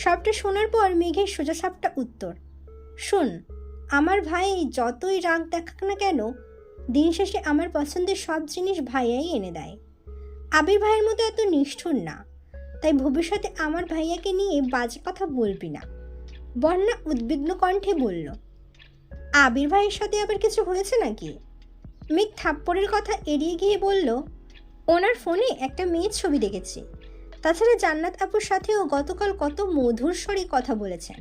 S1: সবটা শোনার পর মেঘের সোজাসাপটা উত্তর, শোন, আমার ভাই যতই রাগ দেখাক না কেন, দিন শেষে আমার পছন্দের সব জিনিস ভাইয়াই এনে দেয়। আবির ভাইয়ের মতো এত নিষ্ঠুর না, তাই ভবিষ্যতে আমার ভাইয়াকে নিয়ে বাজে কথা বলবি না। বন্যা উদ্বিগ্ন কণ্ঠে বলল, আবির ভাইয়ের সাথে আবার কিছু হয়েছে নাকি? মেঘ থাপ্পড়ের কথা এড়িয়ে গিয়ে বলল, ওনার ফোনে একটা মেয়ের ছবি দেখেছি, তাছাড়া জান্নাত আপুর সাথেও গতকাল কত মধুর স্বরে কথা বলেছেন।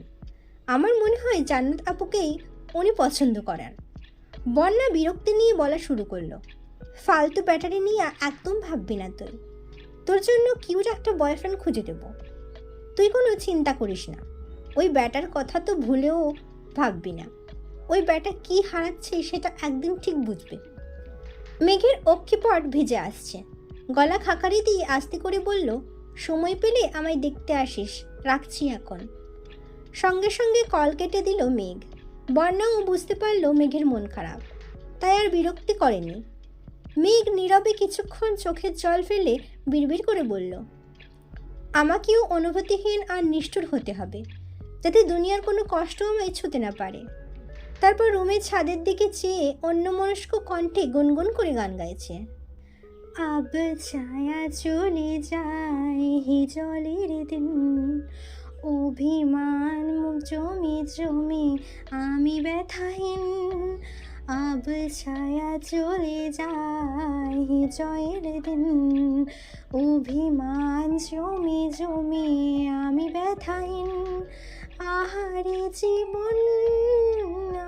S1: আমার মনে হয় জান্নাত আপুকেই উনি পছন্দ করেন। বন্যা বিরক্তি নিয়ে বলা শুরু করলো, ফালতু ব্যাটারি নিয়ে একদম ভাববি না তুই, তোর জন্য কিউট একটা বয়ফ্রেন্ড খুঁজে দেব, তুই কোনো চিন্তা করিস না। ওই ব্যাটার কথা তো ভুলেও ভাববি না, ওই ব্যাটা কি হারাচ্ছে সেটা একদিন ঠিক বুঝবে। মেঘের অক্ষিপট ভিজে আসছে, গলা খাকারি দিয়ে আস্তে করে বলল, সময় পেলে আমায় দেখতে আসিস, রাখছি এখন। সঙ্গে সঙ্গে কল কেটে দিল মেঘ। বন্যাও বুঝতে পারল মেঘের মন খারাপ, তাই আর বিরক্তি করেনি। মেঘ নীরবে কিছুক্ষণ চোখের জল ফেলে বিড়বিড় করে বলল, আমাকেও অনুভূতিহীন আর নিষ্ঠুর হতে হবে, যাতে দুনিয়ার কোনো কষ্ট আমায় ছুঁতে না পারে। তারপর রুমের ছাদের দিকে চেয়ে অন্যমনস্ক কণ্ঠে গুনগুন করে গান গাইছে, আব ছায়া চলে যায় হি জলের দিন, অভিমান মুখ জমি জমি আমি ব্যথাহীন, আব ছায়া চলে যায় হি জয়ের দিন, অভিমান জমি জমি আমি ব্যথাহীন, আহারে জীবন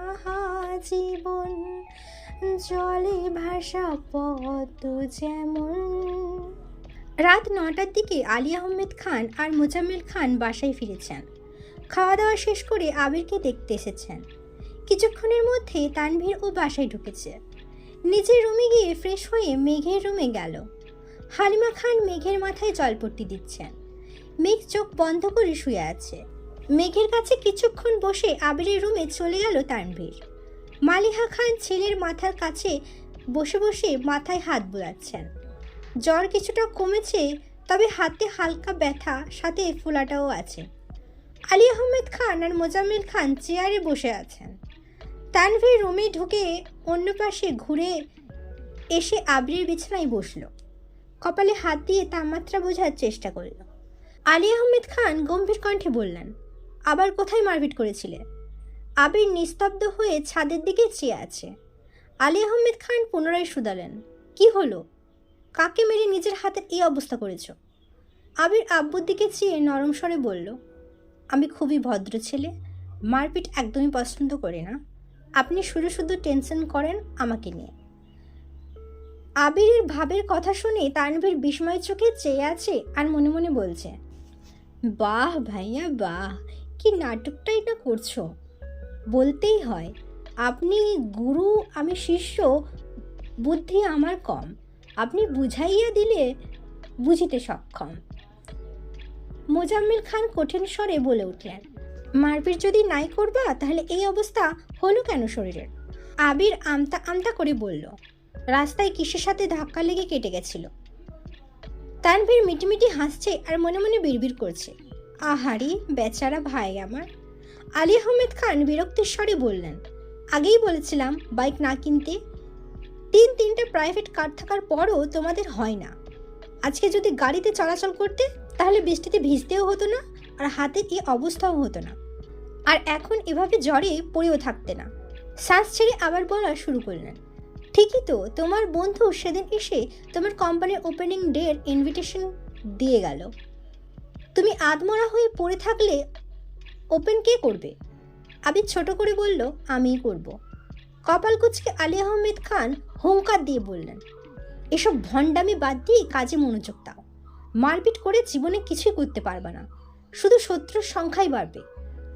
S1: আহা জীবন, জলে ভাসা পদ্ম যেমন। রাত 9টার দিকে আলী আহমেদ খান আর মোজাম্মেল খান বাসায় ফিরেছেন। খাওয়া দাওয়া শেষ করে আবিরকে দেখতে এসেছেন। কিছুক্ষণের মধ্যে তানভীর ও বাসায় ঢুকেছে। নিজের রুমে গিয়ে ফ্রেশ হয়ে মেঘের রুমে গেল। হালিমা খান মেঘের মাথায় জলপট্টি দিচ্ছেন। মেঘ চোখ বন্ধ করে শুয়ে আছে। মেঘের কাছে কিছুক্ষণ বসে আবিরের রুমে চলে গেল তানভীর। মালিহা খান ছেলের মাথার কাছে বসে বসে মাথায় হাত বোলাচ্ছেন। জ্বর কিছুটা কমেছে, তবে হাতে হালকা ব্যথা, সাথে ফোলাটাও আছে। আলী আহমেদ খান আর মোজাম্মেল খান চেয়ারে বসে আছেন। তানভীর রুমে ঢুকে অন্য পাশে ঘুরে এসে আবিরের বিছানায় বসল। কপালে হাত দিয়ে তাপমাত্রা বোঝার চেষ্টা করল। আলী আহমেদ খান গম্ভীর কণ্ঠে বললেন, আবার কোথায় মারপিট করেছিলে? আবির নিস্তব্ধ হয়ে ছাদের দিকে চেয়ে আছে। আলী আহমেদ খান পুনরায় শুধালেন, কি হলো? কাকে মেরে নিজের হাতের এই অবস্থা করেছ? আবির আব্বুর দিকে চেয়ে নরম স্বরে বলল, আমি খুবই ভদ্র ছেলে, মারপিট একদমই পছন্দ করি না। আপনি শুধু শুধু টেনশন করেন আমাকে নিয়ে। আবিরের ভাবের কথা শুনে তানভীর বিস্ময় চোখে চেয়ে আছে আর মনে মনে বলছে, বাহ ভাইয়া বাহ, কি নাটকটাই না করছো। বলতেই হয়, আপনি গুরু আমি শিষ্য, বুদ্ধি আমার কম, আপনি বুঝাইয়া দিলে বুঝিতে সক্ষম। মোজাম্মেল খান কঠিন স্বরে বলে উঠলেন, মারপিট যদি নাই করবা তাহলে এই অবস্থা হলো কেন শরীরের? আবির আমতা আমতা করে বলল, রাস্তায় কিসের সাথে ধাক্কা লেগে কেটে গেছিল। তানভীর মিটিমিটি হাসছে আর মনে মনে বিড়বিড় করছে, আহারি বেচারা ভাই আমার। আলী আহমেদ খান বিরক্তির স্বরে বললেন, আগেই বলেছিলাম বাইক না কিনতে। 3-3টা প্রাইভেট কার থাকার পরও তোমাদের হয় না। আজকে যদি গাড়িতে চলাচল করতে তাহলে বৃষ্টিতে ভিজতেও হতো না আর হাতের এই অবস্থাও হতো না। আর এখন এভাবে জ্বরে পড়েও থাকতে না। শ্বাস ছেড়ে আবার বলা শুরু করলেন, ঠিকই তো, তোমার বন্ধু সেদিন এসে তোমার কোম্পানির ওপেনিং ডের ইনভিটেশন দিয়ে গেল। তুমি আধমরা হয়ে পড়ে থাকলে ওপেন কে করবে? আবির ছোট করে বলল, আমিই করব। কপাল কুঁচকে আলী আহমেদ খান হুঙ্কার দিয়ে বললেন, এসব ভণ্ডামি বাদ দিয়ে কাজে মনোযোগ দাও। মারপিট করে জীবনে কিছুই করতে পারবে না, শুধু শত্রুর সংখ্যাই বাড়বে।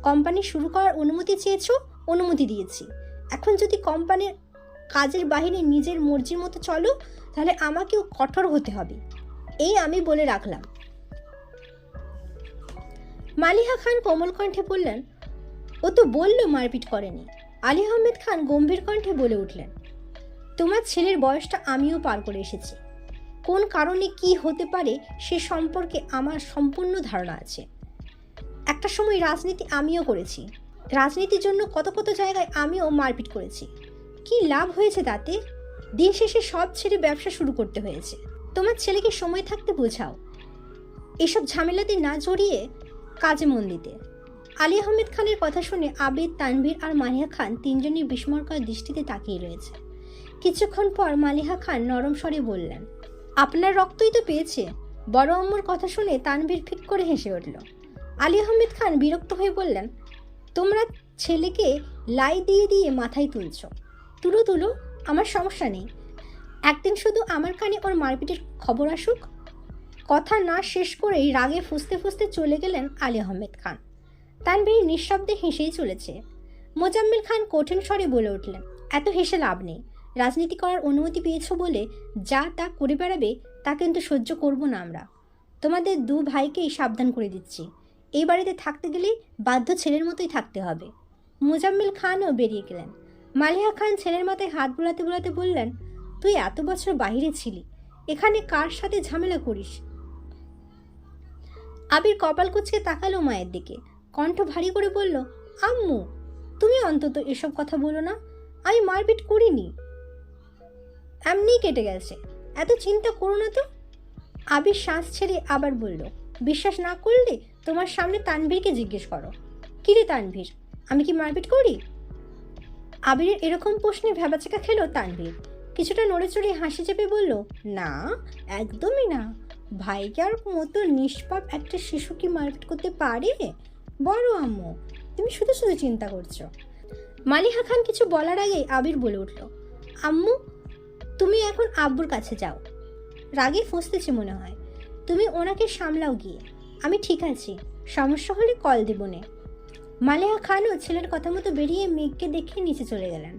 S1: কোম্পানি শুরু করার অনুমতি চেয়েছো, অনুমতি দিয়েছি। এখন যদি কোম্পানির কাজের বাহিনী নিজের মর্জির মতো চলো তাহলে আমাকেও কঠোর হতে হবে, এই আমি বলে রাখলাম। মালিহা খান কোমল কণ্ঠে বললেন, ও তো বলল মারপিট করেনি। আলী আহমেদ খান গম্ভীর কণ্ঠে বলে উঠলেন, তোমার ছেলের বয়সটা আমিও পার করে এসেছি। কোন কারণে কি হতে পারে সে সম্পর্কে আমার সম্পূর্ণ ধারণা আছে। একটা সময় রাজনীতি আমিও করেছি, রাজনীতির জন্য কত কত জায়গায় আমিও মারপিট করেছি। কি লাভ হয়েছে তাতে? দিন শেষে সব ছেড়ে ব্যবসা শুরু করতে হয়েছে। তোমার ছেলেকে সময় থাকতে বোঝাও, এসব ঝামেলাতে না জড়িয়ে কাজে মন দিতে। আলী আহমেদ খানের কথা শুনে আবির, তানভীর আর মালিহা খান তিনজনই বিস্ময়কর দৃষ্টিতে তাকিয়ে রয়েছে। কিছুক্ষণ পর মালিহা খান নরম স্বরে বললেন, আপনার রক্তই তো পেয়েছে। বড় আম্মুর কথা শুনে তানভীর ফিক করে হেসে উঠল। আলী আহমেদ খান বিরক্ত হয়ে বললেন, তোমরা ছেলেকে লাই দিয়ে দিয়ে মাথায় তুলছ। তুলো তুলো, আমার সমস্যা নেই। একদিন শুধু আমার কানে ওর মারপিটের খবর আসুক। কথা না শেষ করেই রাগে ফুঁসতে ফুঁসতে চলে গেলেন আলী আহমেদ খান। তানভীর নিঃশব্দে হেসেই চলেছে। মোজাম্মেল খান কঠিন স্বরে বলে উঠলেন, এত হেসে লাভ নেই। রাজনীতি করার অনুমতি পেয়েছো বলে যা তা করে বেড়াবে তা কিন্তু সহ্য করব না আমরা। তোমাদের দু ভাইকেই সাবধান করে দিচ্ছি, এই বাড়িতে থাকতে গেলেই বাধ্য ছেলের মতোই থাকতে হবে। মোজাম্মেল খানও বেরিয়ে গেলেন। মালিহা খান ছেলের মাথায় হাত বোলাতে বোলাতে বললেন, তুই এত বছর বাইরে ছিলি, এখানে কার সাথে ঝামেলা করিস? আবির কপাল কুঁচকে তাকালো মায়ের দিকে, কণ্ঠ ভারী করে বলল, আম্মু তুমি অন্তত এসব কথা বলো না। আমি মারপিট করিনি, এমনিই কেটে গেছে, এত চিন্তা করো না তো। আবির শ্বাস ছেড়ে আবার বলল, বিশ্বাস না করলে তোমার সামনে তানভীরকে জিজ্ঞেস করো। কিরে তানভীর, আমি কি মারপিট করি? আবিরের এরকম প্রশ্নে ভ্যাবাচাকা খেলো তানভীর। কিছুটা নড়েচড়ে হাসি চেপে বলল, না একদমই না। ভাইকার মতো নিষ্পাপ একটা শিশু কি মারপিট করতে পারে? বড় আম্মু, তুমি শুধু শুধু চিন্তা করছো। মালিহা খান কিছু বলার আগেই আবির বলে উঠল, আম্মু তুমি এখন আব্বুর কাছে যাও। রাগে ফুঁসতেছে মনে হয়, তুমি ওনাকে সামলাও গিয়ে। আমি ঠিক আছি, সমস্যা হলে কল দেব নে। মালিহা খানও ছেলের কথা মতো বেরিয়ে মেঘকে দেখে নিচে চলে গেলেন।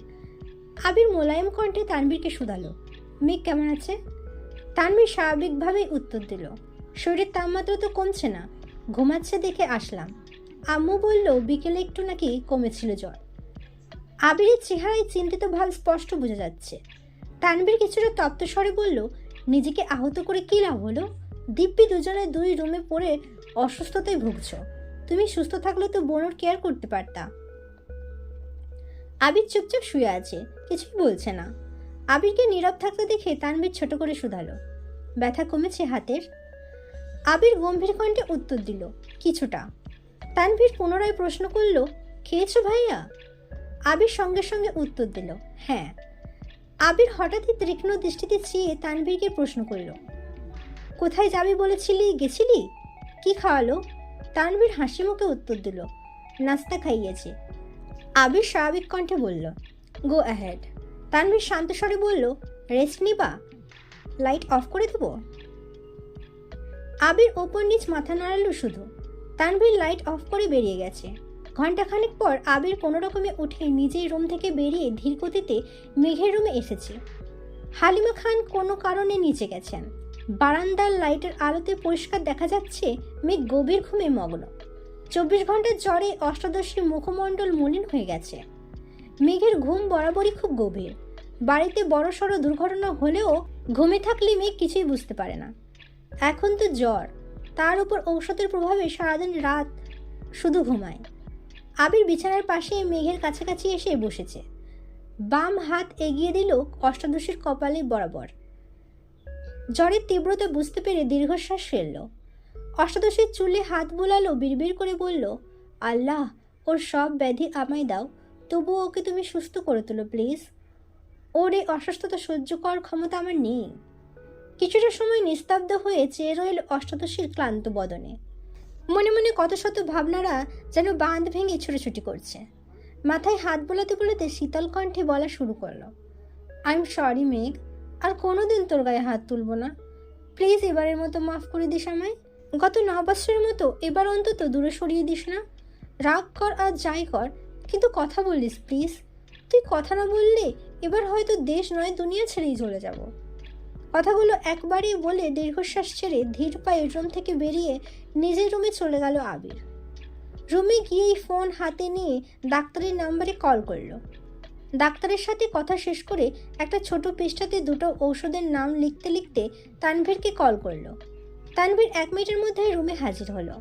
S1: আবির মোলায়েম কণ্ঠে তানভীরকে শুধালো, মেঘ কেমন আছে? তানভীর স্বাভাবিকভাবেই উত্তর দিল, শরীরের তাপমাত্রা তো কমছে না, ঘুমাচ্ছে দেখে আসলাম। আম্মু বলল বিকেলে একটু নাকি কমেছিল জ্বর। আবিরের চেহারায় চিন্তিত ভাব স্পষ্ট বোঝা যাচ্ছে। তানভীর কিছুটা তপ্ত স্বরে বলল, নিজেকে আহত করে কী লাভ হলো? দিব্যি দুজনে দুই রুমে পড়ে অসুস্থতায় ভুগছ। তুমি সুস্থ থাকলে তো বোনের কেয়ার করতে পারতা। আবির চুপচাপ শুয়ে আছে, কিছুই বলছে না। আবিরকে নীরব থাকতে দেখে তানভীর ছোট করে শুধালো, ব্যথা কমেছে হাতের? আবির গম্ভীর কণ্ঠে উত্তর দিল, কিছুটা। তানভীর পুনরায় প্রশ্ন করল, খেয়েছো ভাইয়া? আবির সঙ্গে সঙ্গে উত্তর দিল, হ্যাঁ। আবির হঠাৎই তীক্ষ্ণ দৃষ্টিতে চেয়ে তানভীরকে প্রশ্ন করল, কোথায় যাবি বলেছিলি, গেছিলি? কি খাওয়ালো? তানভীর হাসি মুখে উত্তর দিল, নাস্তা খাইয়েছে। আবির স্বাভাবিক কণ্ঠে বলল, গো অ্যাহেড। তানভীর শান্ত স্বরে বলল, রেস্ট নিবা? লাইট অফ করে দেব? আবির ওপর নিচ মাথা নাড়ালো শুধু। তানভীর লাইট অফ করে বেরিয়ে গেছে। ঘণ্টাখানেক পর আবির কোনো রকমে উঠে নিজেই রুম থেকে বেরিয়ে ধীর গতিতে মেঘের রুমে এসেছে। হালিমা খান কোনো কারণে নিচে গেছেন। বারান্দার লাইটের আলোতে পরিষ্কার দেখা যাচ্ছে মেঘ গভীর ঘুমে মগ্ন। 24 ঘন্টার জ্বরে অষ্টাদশীর মুখমণ্ডল মলিন হয়ে গেছে। মেঘের ঘুম বরাবরই খুব গভীর। বাড়িতে বড়সড় দুর্ঘটনা হলেও ঘুমে থাকলে মেঘ কিছুই বুঝতে পারে না। এখন তো জ্বর, তার উপর ঔষধের প্রভাবে সারাদিন রাত শুধু ঘুমায়। আবির বিছানার পাশে মেঘের কাছাকাছি এসে বসেছে। বাম হাত এগিয়ে দিল অষ্টাদশীর কপালে বরাবর। জ্বরের তীব্রতা বুঝতে পেরে দীর্ঘশ্বাস ফেলল। অষ্টাদশীর চুলে হাত বুলালো, বিড়বিড় করে বলল, আল্লাহ, ওর সব ব্যাধি আমায় দাও, তবুও ওকে তুমি সুস্থ করে তোলো প্লিজ। ওর এই অসুস্থতা সহ্য করার ক্ষমতা আমার নেই। কিছুটা সময় নিস্তব্ধ হয়ে চেয়ে রইল অষ্টাদশীর ক্লান্ত বদনে। মনে মনে কত শত ভাবনারা যেন বাঁধ ভেঙে ছুটোছুটি করছে। মাথায় হাত বোলাতে বোলাতে শীতল কণ্ঠে বলা শুরু করলো, আই এম সরি মেঘ, আর কোনোদিন তোর গায়ে হাত তুলব না। প্লিজ এবারের মতো মাফ করে দিস আমায়। গত 9 বছরের মতো এবার অন্তত দূরে সরিয়ে দিস না। রাগ কর আর যাই কর, কিন্তু কথা বলিস প্লিজ। তুই কথা না বললে এবার হয়তো দেশ নয় দুনিয়া ছেড়েই চলে যাব। কথাগুলো একবারেই বলে দীর্ঘশ্বাস ছেড়ে ধীর পায়ে রুম থেকে বেরিয়ে নিজের রুমে চলে গেল আবির। রুমে গিয়েই ফোন হাতে নিয়ে ডাক্তারের নাম্বারে কল করলো। ডাক্তারের সাথে কথা শেষ করে একটা ছোট পৃষ্ঠাতে দুটো ঔষধের নাম লিখতে লিখতে তানভীরকে কল করলো। তানভীর 1 মিনিটের মধ্যে রুমে হাজির হলো।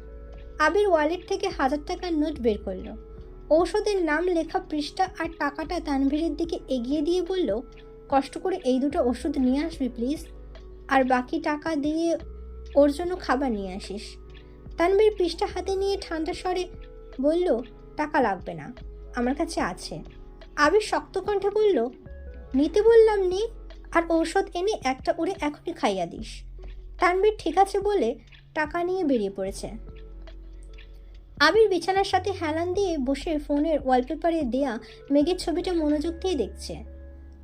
S1: আবির ওয়ালেট থেকে 1000 টাকার নোট বের করলো। ঔষধের নাম লেখা পৃষ্ঠা আর টাকাটা তানভীরের দিকে এগিয়ে দিয়ে বলল, কষ্ট করে এই দুটো ওষুধ নিয়ে আসবি প্লিজ, আর বাকি টাকা দিয়ে ওর জন্য খাবার নিয়ে আসিস। তানভীর পৃষ্ঠা হাতে নিয়ে ঠান্ডা স্বরে বলল, টাকা লাগবে না, আমার কাছে আছে। আবির শক্ত কণ্ঠে বলল, নিতে বললাম নি, আর ঔষধ এনে একটা ওরে এখনই খাইয়া দিস। তানভীর ঠিক আছে বলে টাকা নিয়ে বেরিয়ে পড়েছে। আবির বিছানার সাথে হেলান দিয়ে বসে ফোনের ওয়ালপেপারে দেয়া মেঘের ছবিটা মনোযোগ দিয়ে দেখছে।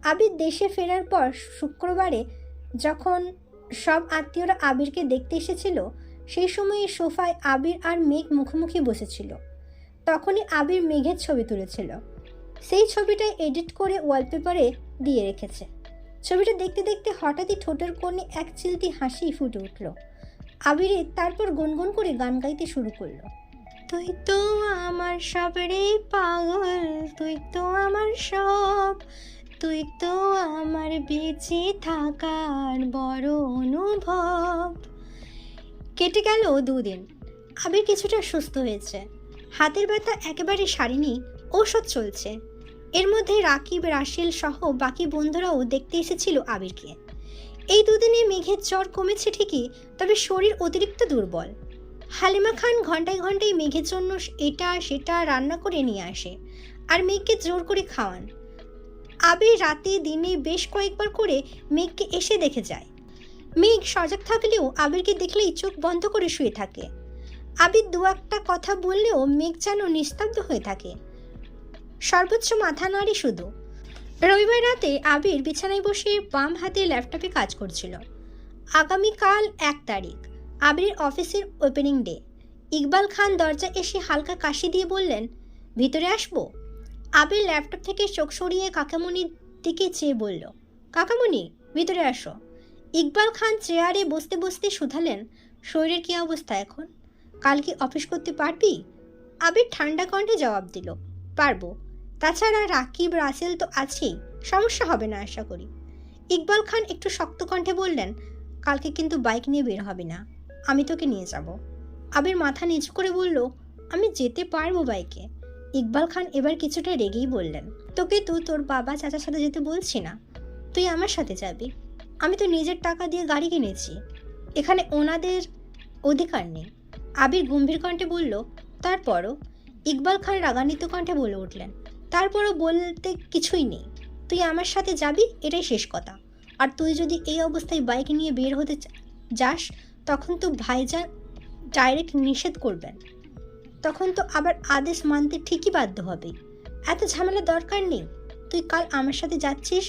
S1: আবির দেশে ফেরার পর শুক্রবারে যখন সব আত্মীয়রা আবিরকে দেখতে এসেছিল, সেই সময়ে সোফায় আবির আর মেঘ মুখোমুখি বসেছিল। তখনই আবির মেঘের ছবি তুলেছিল। সেই ছবিটাই এডিট করে ওয়ালপেপারে দিয়ে রেখেছে। ছবিটা দেখতে দেখতে হঠাৎই ঠোঁটের কোণে এক চিলতি হাসি ফুটে উঠল। আবিরের তারপর গুনগুন করে গান গাইতে শুরু করলো, তুই তো আমার সব রে পাগল, তুই তো আমার সব, তুই তো আমার বেঁচে থাকার বড় অনুভব। কেটে গেল 2 দিন। আবির কিছুটা সুস্থ হয়েছে। হাতের ব্যথা একেবারে সারেনি, ঔষধ চলছে। এর মধ্যে রাকিব, রাসেল সহ বাকি বন্ধুরাও দেখতে এসেছিল আবিরকে। এই 2 দিনে মেঘের জ্বর কমেছে ঠিকই, তবে শরীর অতিরিক্ত দুর্বল। হালিমা খান ঘন্টায় ঘন্টায় মেঘের জন্য এটা সেটা রান্না করে নিয়ে আসে, আর মেঘকে জোর করে খাওয়ান। আবির রাতে দিনে বেশ কয়েকবার করে মেঘকে এসে দেখে যায়। মেঘ সজাগ থাকলেও আবিরকে দেখলেই চোখ বন্ধ করে শুয়ে থাকে। আবির 2-1টা কথা বললেও মেঘ যেন নিস্তব্ধ হয়ে থাকে, সর্বোচ্চ মাথা নাড়ে শুধু। রবিবার রাতে আবির বিছানায় বসে বাম হাতে ল্যাপটপে কাজ করছিল। আগামীকাল 1 তারিখ, আবিরের অফিসের ওপেনিং ডে। ইকবাল খান দরজা এসে হালকা কাশি দিয়ে বললেন, ভিতরে আসবো? আবির ল্যাপটপ থেকে চোখ সরিয়ে কাকামণির দিকে চেয়ে বলল, কাকামণি, ভিতরে আসো। ইকবাল খান চেয়ারে বসতে বসতে শুধালেন, শরীরের কী অবস্থা এখন? কাল কি অফিস করতে পারবি? আবির ঠান্ডা কণ্ঠে জবাব দিল, পারবো। তাছাড়া রাকিব, রাসেল তো আছেই, সমস্যা হবে না আশা করি। ইকবাল খান একটু শক্ত কণ্ঠে বললেন, কালকে কিন্তু বাইক নিয়ে বের হবে না, আমি তোকে নিয়ে যাব। আবির মাথা নিচু করে বলল, আমি যেতে পারবো বাইকে। ইকবাল খান এবার কিছুটা রেগেই বললেন, তোকে তো তোর বাবা চাচার সাথে যেতে বলছি না, তুই আমার সাথে যাবি। আমি তো নিজের টাকা দিয়ে গাড়ি কিনেছি, এখানে ওনাদের অধিকার নেই। আবির গম্ভীর কণ্ঠে বলল, তারপরও? ইকবাল খান রাগান্বিত কণ্ঠে বলে উঠলেন, তারপরও বলতে কিছুই নেই, তুই আমার সাথে যাবি, এটাই শেষ কথা। আর তুই যদি এই অবস্থায় বাইক নিয়ে বের হতে যাস, তখন তো ভাইজান ডাইরেক্ট নিষেধ করবেন, তখন তো আবার আদেশ মানতে ঠিকই বাধ্য হবে। এত ঝামেলা দরকার নেই, তুই কাল আমার সাথে যাচ্ছিস,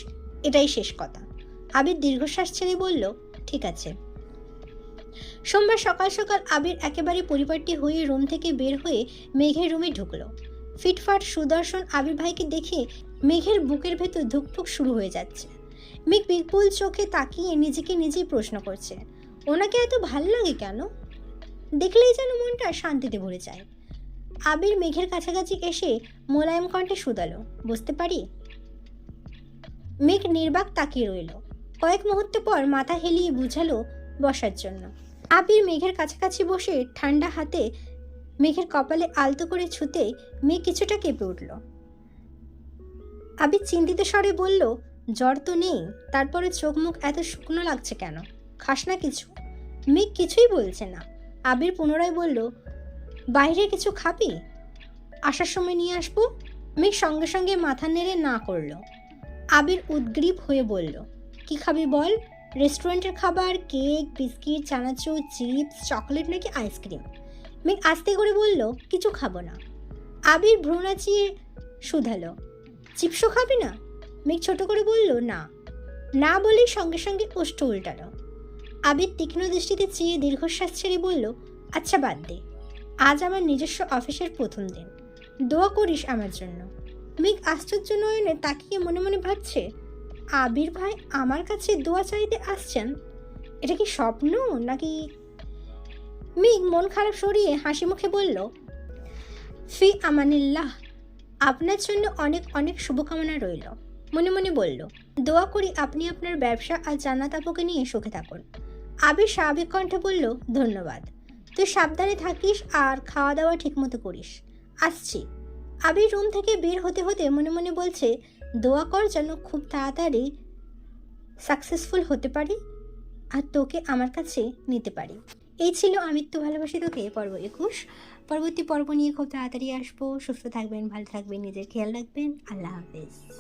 S1: এটাই শেষ কথা। আবির দীর্ঘশ্বাস ছেড়ে বলল, ঠিক আছে। সোমবার সকাল সকাল আবির একেবারে পরিপাটি হয়ে রুম থেকে বের হয়ে মেঘের রুমে ঢুকলো। ফিটফাট সুদর্শন আবির ভাইকে দেখে মেঘের বুকের ভেতর ধুকপুক শুরু হয়ে যাচ্ছে। মেঘ বিপুল চোখে তাকিয়ে নিজেকে নিজেই প্রশ্ন করছে, ওনাকে এত ভাল লাগে কেন? দেখলেই যেন মনটা শান্তিতে ভরে যায়। আবির মেঘের কাছাকাছি এসে মোলায়েম কণ্ঠে শুধালো, বুঝতে পারি? মেঘ নির্বাক তাকিয়ে রইল। কয়েক মুহূর্ত পর মাথা হেলিয়ে বুঝালো বসার জন্য। আবির মেঘের কাছাকাছি বসে ঠান্ডা হাতে মেঘের কপালে আলতো করে ছুতে মেঘ কিছুটা কেঁপে উঠল। আবির চিন্তিত স্বরে বলল, জ্বর তো নেই, তারপরে চোখ মুখ এত শুকনো লাগছে কেন? খাস না কিছু? মেঘ কিছুই বলছে না। আবির পুনরায় বলল, বাইরে কিছু খাবি? আসার সময় নিয়ে আসবো। মেঘ সঙ্গে সঙ্গে মাথা নেড়ে না করল। আবির উদ্গ্রীব হয়ে বলল, কি খাবি বল? রেস্টুরেন্টের খাবার, কেক, বিস্কিট, চানাচুর, চিপস, চকলেট নাকি আইসক্রিম? মেঘ আস্তে করে বলল, কিছু খাবো না। আবির ভ্রু নাচিয়ে শুধালো, চিপসও খাবি না? মেঘ ছোট করে বলল, না। না বলেই সঙ্গে সঙ্গে ওষ্ঠ উল্টালো। আবির তীক্ষ্ণ দৃষ্টিতে চেয়ে দীর্ঘশ্বাস ছেড়ে বলল, আচ্ছা বাদ দে, আজ আমার নিজস্ব অফিসের প্রথম দিন, দোয়া করিস আমার জন্য। মেঘ আশ্চর্য নয়নে তাকিয়ে মনে মনে ভাবছে, আবির ভাই আমার কাছে দোয়া চাইতে আসছেন? এটা কি স্বপ্ন নাকি? মেঘ মন খারাপ সরিয়ে হাসি মুখে বলল, ফি আমানিল্লাহ, আপনার জন্য অনেক অনেক শুভকামনা রইল। মনে মনে বলল, দোয়া করি আপনি আপনার ব্যবসা আর জান্নাত আপুকে নিয়ে সুখে থাকুন। আবির স্বাভাবিক কণ্ঠে বলল, ধন্যবাদ। তুই সাবধানে থাকিস আর খাওয়া দাওয়া ঠিকমতো করিস। আসছি। আবির রুম থেকে বের হতে হতে মনে মনে বলছে, দোয়া কর যেন খুব তাড়াতাড়ি সাকসেসফুল হতে পারি আর তোকে আমার কাছে নিতে পারি। এই ছিল আমিত্ব ভালোবাসি তোকে পর্ব 21। পরবর্তী পর্ব নিয়ে খুব তাড়াতাড়ি আসবো। সুস্থ থাকবেন, ভালো থাকবেন, নিজের খেয়াল রাখবেন। আল্লাহ হাফেজ।